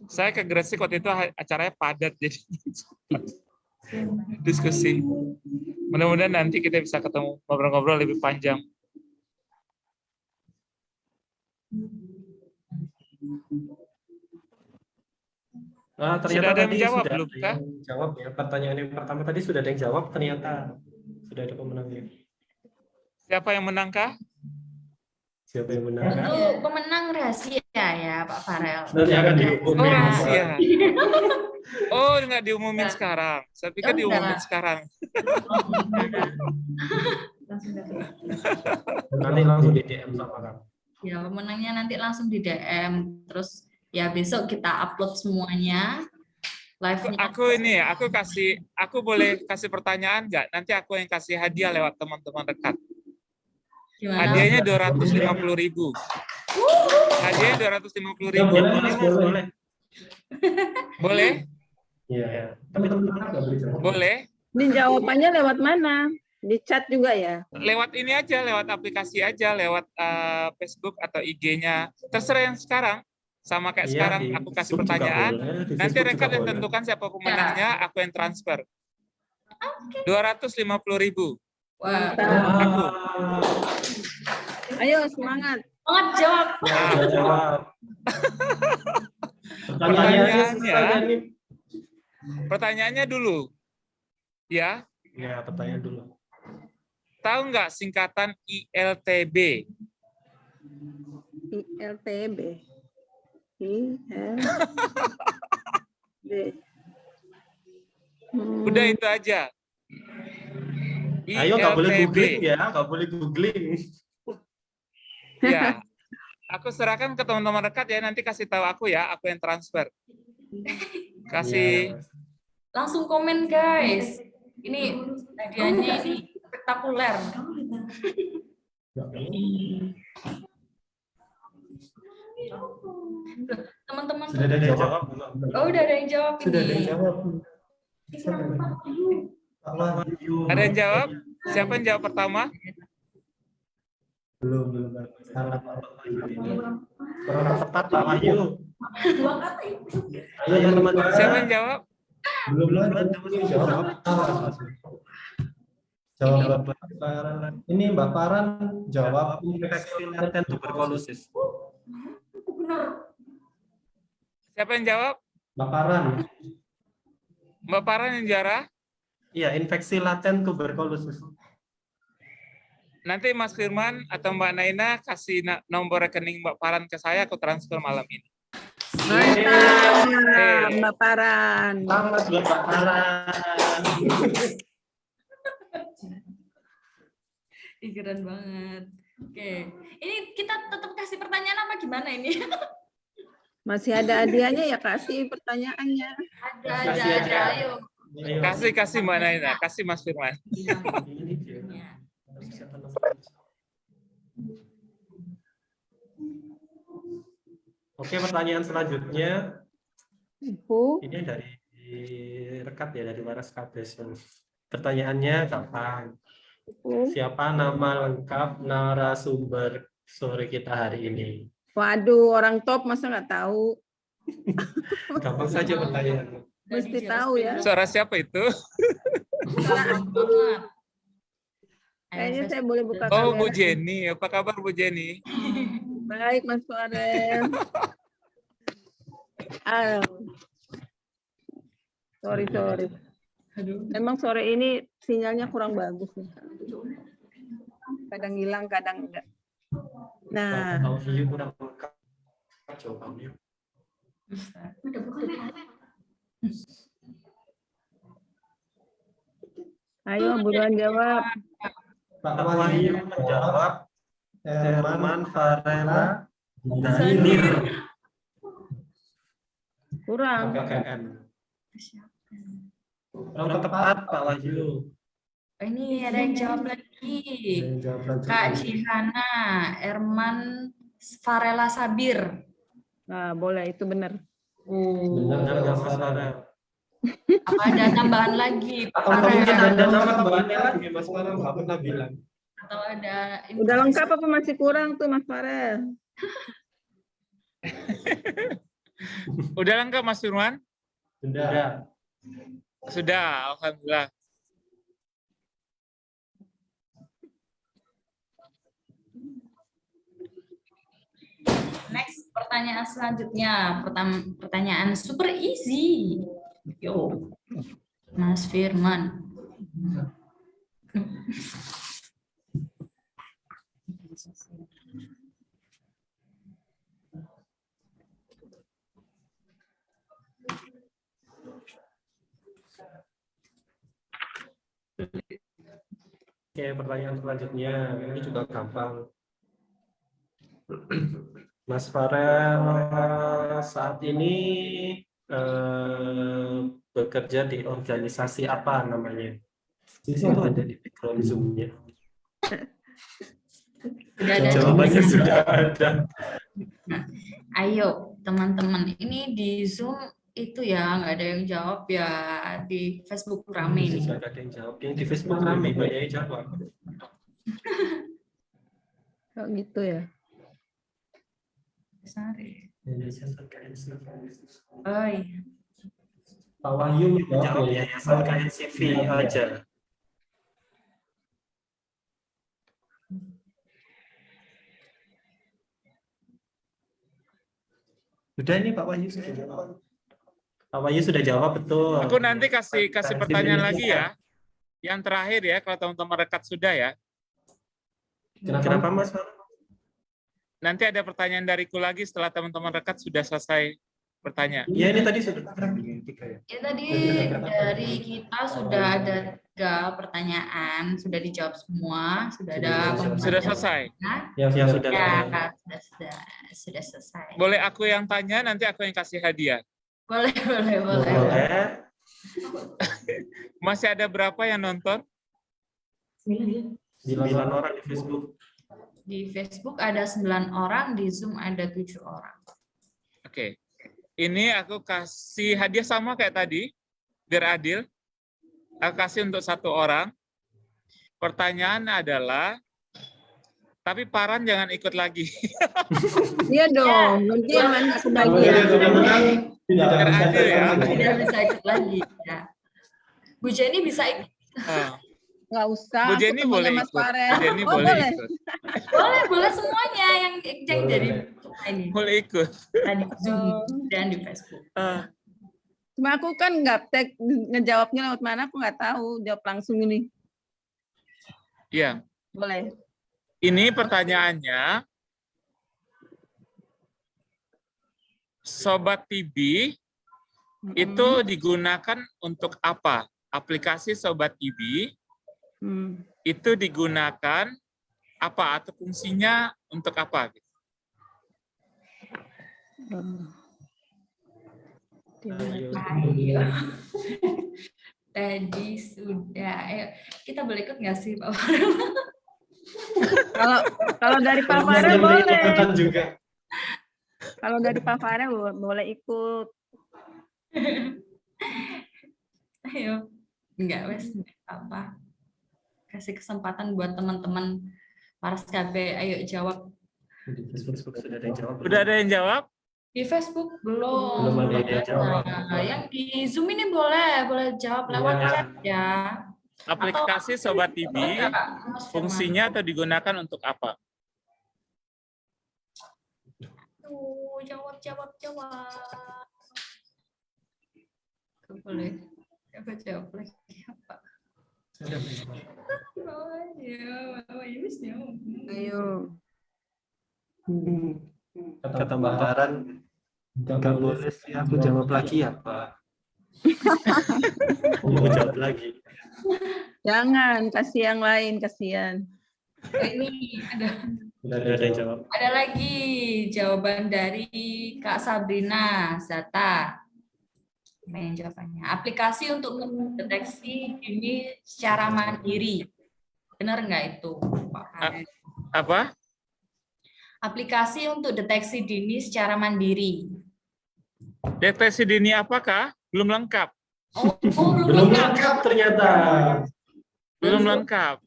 Saya ke Gresik waktu itu acaranya padat, jadi diskusi. Mudah-mudahan nanti kita bisa ketemu, ngobrol-ngobrol lebih panjang. Nah, ternyata Sudah ada yang tadi menjawab sudah belum, ada Kak? yang jawab ya. Pertanyaan yang pertama tadi sudah ada yang jawab, ternyata sudah ada pemenangnya. Siapa yang menangkah? Siapa yang menang? Itu pemenang rahasia ya, Pak Farel. Nanti akan Oh, diumumin. rahasia. Oh, nggak diumumin sekarang. Saya pikir Oh, diumumin enggak. sekarang. Nanti langsung di DM sama kamu. Ya, pemenangnya nanti langsung di DM. Terus ya besok kita upload semuanya. Live-nya. Aku boleh kasih pertanyaan nggak? Nanti aku yang kasih hadiah lewat teman-teman dekat. Gimana? Hadiahnya 250.000. Hadiahnya 250.000. Ya, boleh, Mas, boleh. Boleh? Iya. Teman-teman nggak boleh jawab. Boleh. Ini jawabannya lewat mana? Di chat juga ya? Lewat ini aja, lewat aplikasi aja, lewat Facebook atau IG-nya. Terserah yang sekarang. Sama kayak Iya, sekarang di aku kasih YouTube juga pertanyaan. boleh, di Nanti Facebook rekan juga yang boleh. tentukan siapa pemenangnya, aku yang transfer. 250.000. Wah, Aku. Ayo semangat. banget jawab. Ya, jawab. Pertanyaannya dulu. Ya, Ya, pertanyaan dulu. tahu nggak singkatan ILTB? ILTB. ILTB. Udah itu aja. Ayo, nggak boleh ILTB. googling ya, nggak boleh googling. Ya, aku serahkan ke teman-teman dekat ya. Nanti kasih tahu aku ya, aku yang transfer. Kasih. Iya, Mas. Langsung komen guys. Ini hadiahnya ini spektakuler. Teman-teman. Sudah ada yang jawab belum? Oh, udah ada yang jawab ini. Sudah ada yang jawab. Ada yang jawab? Siapa yang jawab pertama? Belum. Salah. Orang tepat Pak Wahyu. Ayo teman-teman. Siapa yang jawab? Belum jawab. Jawab Mbak Paran. Ini Mbak Paran jawab infeksi laten tuberkulosis. Siapa yang jawab? Mbak Paran. Mbak Paran yang jara? Iya, infeksi laten tuberkulosis. Nanti Mas Firman atau Mbak Naina kasih nomor rekening Mbak Paran ke saya, aku transfer malam ini. Mantap, Mbak Paran. Selamat buat Mbak Paran. Ih, keren banget. Oke, ini kita tetap kasih pertanyaan apa gimana ini? Masih ada hadiahnya ya, kasih pertanyaannya. Ada, ayo. Kasih Mbak Naina, kasih Mas Firman. Ya. Oke, pertanyaan selanjutnya. Ibu, Ini dari rekat ya, dari Waras Kabes. Pertanyaannya gampang. Ibu. Siapa nama lengkap narasumber sore kita hari ini? Waduh, orang top masa nggak tahu? Gampang saja pertanyaannya. Mesti tahu ya. Suara siapa itu? Gampang banget. Kayaknya saya boleh buka Oh, Bu kamera. Jenny. Apa kabar Bu Jenny? Baik, Mas Farel. Sorry. Emang sore ini sinyalnya kurang bagus nih. Kadang hilang, kadang enggak. Nah, Tahu view kurang lengkap jawabannya. ayo buruan jawab. Pak Wahyu menjawab Herman Farela Danir Kurang. KKN. Kurang tepat Pak Wahyu. Ini ada yang jawab lagi. Kak Cihana, Erman Farela Sabir. Nah, boleh itu benar. Benar nggak Mas Farel? Apa ada tambahan lagi? Atau mungkin ada nama tambahannya lagi Mas Farel nggak pernah bilang. Atau ada Udah lengkap apa masih kurang tuh Mas Farel? Udah lengkap Mas Firman? Sudah. Sudah, alhamdulillah. Next, pertanyaan selanjutnya. Pertanyaan super easy. Yo, Mas Firman. Oke, pertanyaan selanjutnya ini juga gampang. Mas Farel saat ini bekerja di organisasi apa namanya? Di situ ada di background Zoom-nya. Sudah ada Jawabannya juga. sudah ada. Ayo, teman-teman. Ini di Zoom itu ya, nggak ada yang jawab ya. Di Facebook rame nih. Sudah ada yang jawab. Yang di Facebook rame, banyak yang jawab. Kok gitu ya? Sari. Pak Oh iya. Wahyu menjawab yayasan KNCV aja. Sudah ini Pak Wahyu sudah jawab. Pak Wahyu sudah jawab betul. Aku nanti kasih KNCV pertanyaan lagi Indonesia. ya. Yang terakhir ya, kalau teman-teman rekat sudah ya. Kenapa Mas? Nanti ada pertanyaan dariku lagi setelah teman-teman rekat sudah selesai bertanya. Ya ini tadi sudah. Ya tadi dari kita sudah ada 3 pertanyaan, sudah dijawab semua, sudah ada Sudah selesai. Yang sudah. Ya, sudah selesai. Boleh aku yang tanya, nanti aku yang kasih hadiah. Boleh. Boleh. Masih ada berapa yang nonton? 9 orang di Facebook. Di Facebook ada 9 orang, di Zoom ada 7 orang. Oke. Ini aku kasih hadiah sama kayak tadi, biar adil. Aku kasih untuk 1 orang. Pertanyaan adalah, tapi Paran jangan ikut lagi. Iya dong, nanti yang lain nggak kebagian. Biar adil ya. Tidak bisa ikut lagi. Ya. Bu Jenny bisa ikut. Ah. Nggak usah. Bu aku Jenny temannya boleh Mas ikut. Farel. Bu Jenny Oh, boleh boleh. ikut. Boleh semuanya yang dari ini Boleh ikut. tadi Zoom dan di Facebook. Cuma aku kan nggak tag ngejawabnya lewat mana, aku nggak tahu. Jawab langsung ini. Iya. Boleh. Ini pertanyaannya, Sobat TB itu digunakan untuk apa? Aplikasi Sobat TB itu digunakan apa atau fungsinya untuk apa? Ayo. Tadi sudah. Ayo, kita boleh ikut nggak sih, Pak Farel? Kalau dari Pak Farel boleh. Ikutan juga. Kalau dari Pak Farel boleh ikut. Ayo, nggak wes apa. Kasih kesempatan buat teman-teman Waras KB. Ayo jawab. Di Facebook sudah ada yang jawab. Udah ada yang jawab? Di Facebook belum. Belum ada yang jawab. Nah, yang di Zoom ini boleh jawab lewat chat ya. Aplikasi Sobat TB fungsinya atau digunakan untuk apa? Tuh, jawab. Boleh. Coba jawab lagi apa? Ayo. Kata Mbak Taran, nggak boleh sih aku jawab lagi ya Pak. Mau jawab lagi. Jangan, kasih yang lain, kasihan. Ini Udah ada yang jawab. ada lagi jawaban dari Kak Sabrina Zata. Main jawabannya. Aplikasi untuk mendeteksi dini secara mandiri. Benar nggak itu, Pak Farel? Apa? Aplikasi untuk deteksi dini secara mandiri. Deteksi dini apakah? Belum lengkap. Oh, Belum lengkap ternyata. Belum lengkap.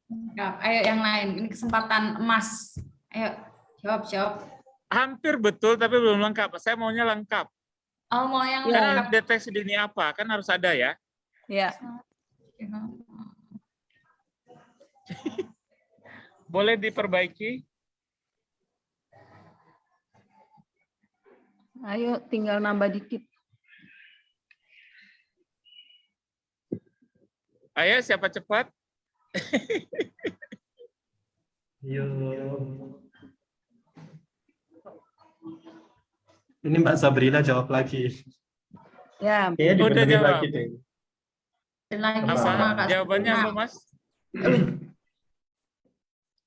Ayo yang lain, ini kesempatan emas. Ayo jawab. Hampir betul tapi belum lengkap. Saya maunya lengkap. Oh, mau yang Karena lengkap. deteksi dini apa? Kan harus ada ya. Ya. Boleh diperbaiki? Ayo, tinggal nambah dikit. Ayo, siapa cepat? Yuk. Ini Mbak Sabrina jawab lagi. Ya. Kayaknya Udah dibenerin jawab. lagi deh. Dan lagi Apa? sama Kak Jawabannya Sabrina. apa, Mas?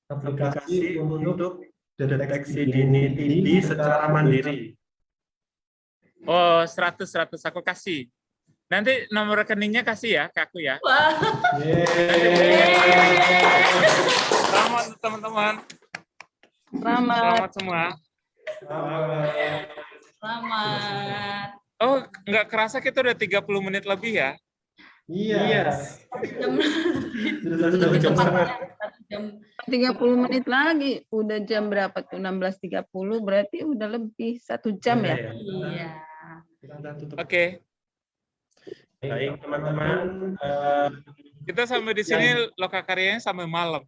Aplikasi untuk deteksi dini TB secara mandiri. Oh, 100 aku kasih. Nanti nomor rekeningnya kasih ya ke aku ya. Wah. Selamat teman-teman. Selamat semua. Selamat. Oh, nggak kerasa kita udah 30 menit lebih ya. Iya. Sudah jam setengah. 30 menit lagi. Udah jam berapa tuh? 16.30 berarti udah lebih 1 jam ya? Iya. Oke. Baik teman-teman. Kita sampai di sini lokakaryanya sampai malam.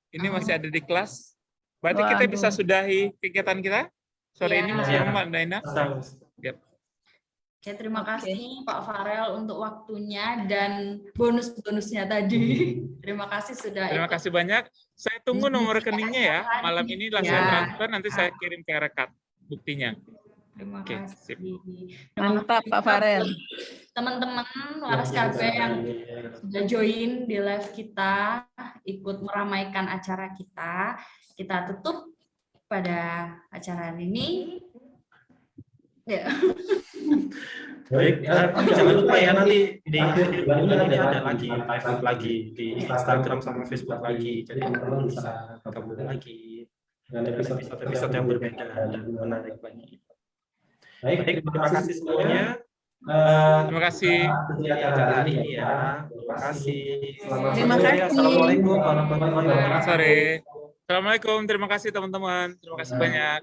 Ini masih ada di kelas. Berarti kita bisa sudahi kegiatan kita sore ini masih Iya. Mbak Daina. Yep. Oke, terima kasih Pak Farel untuk waktunya dan bonus-bonusnya tadi. Terima kasih sudah Terima ikut. kasih banyak. Saya tunggu nomor rekeningnya ya. Malam ini lah saya Ya. transfer, nanti saya kirim ke rekat buktinya. Terima Oke, kasih. sip. Mantap Pak Farel. Teman-teman Waras KB yang sudah join di live kita, ikut meramaikan acara kita. Kita tutup pada acara hari ini. Ya. Baik, tapi jangan lupa ya nanti di akhir bulan ini ada lagi live lagi di Instagram sama Facebook lagi. Jadi teman-teman bisa gabung lagi dengan episode yang berbeda dan menarik lagi. Baik, terima kasih semuanya. Terima kasih. Acara hari ini ya. Terima kasih. Terima kasih. Assalamualaikum warahmatullahi Selamat wabarakatuh. sore. Assalamualaikum. Terima kasih teman-teman. Terima kasih banyak.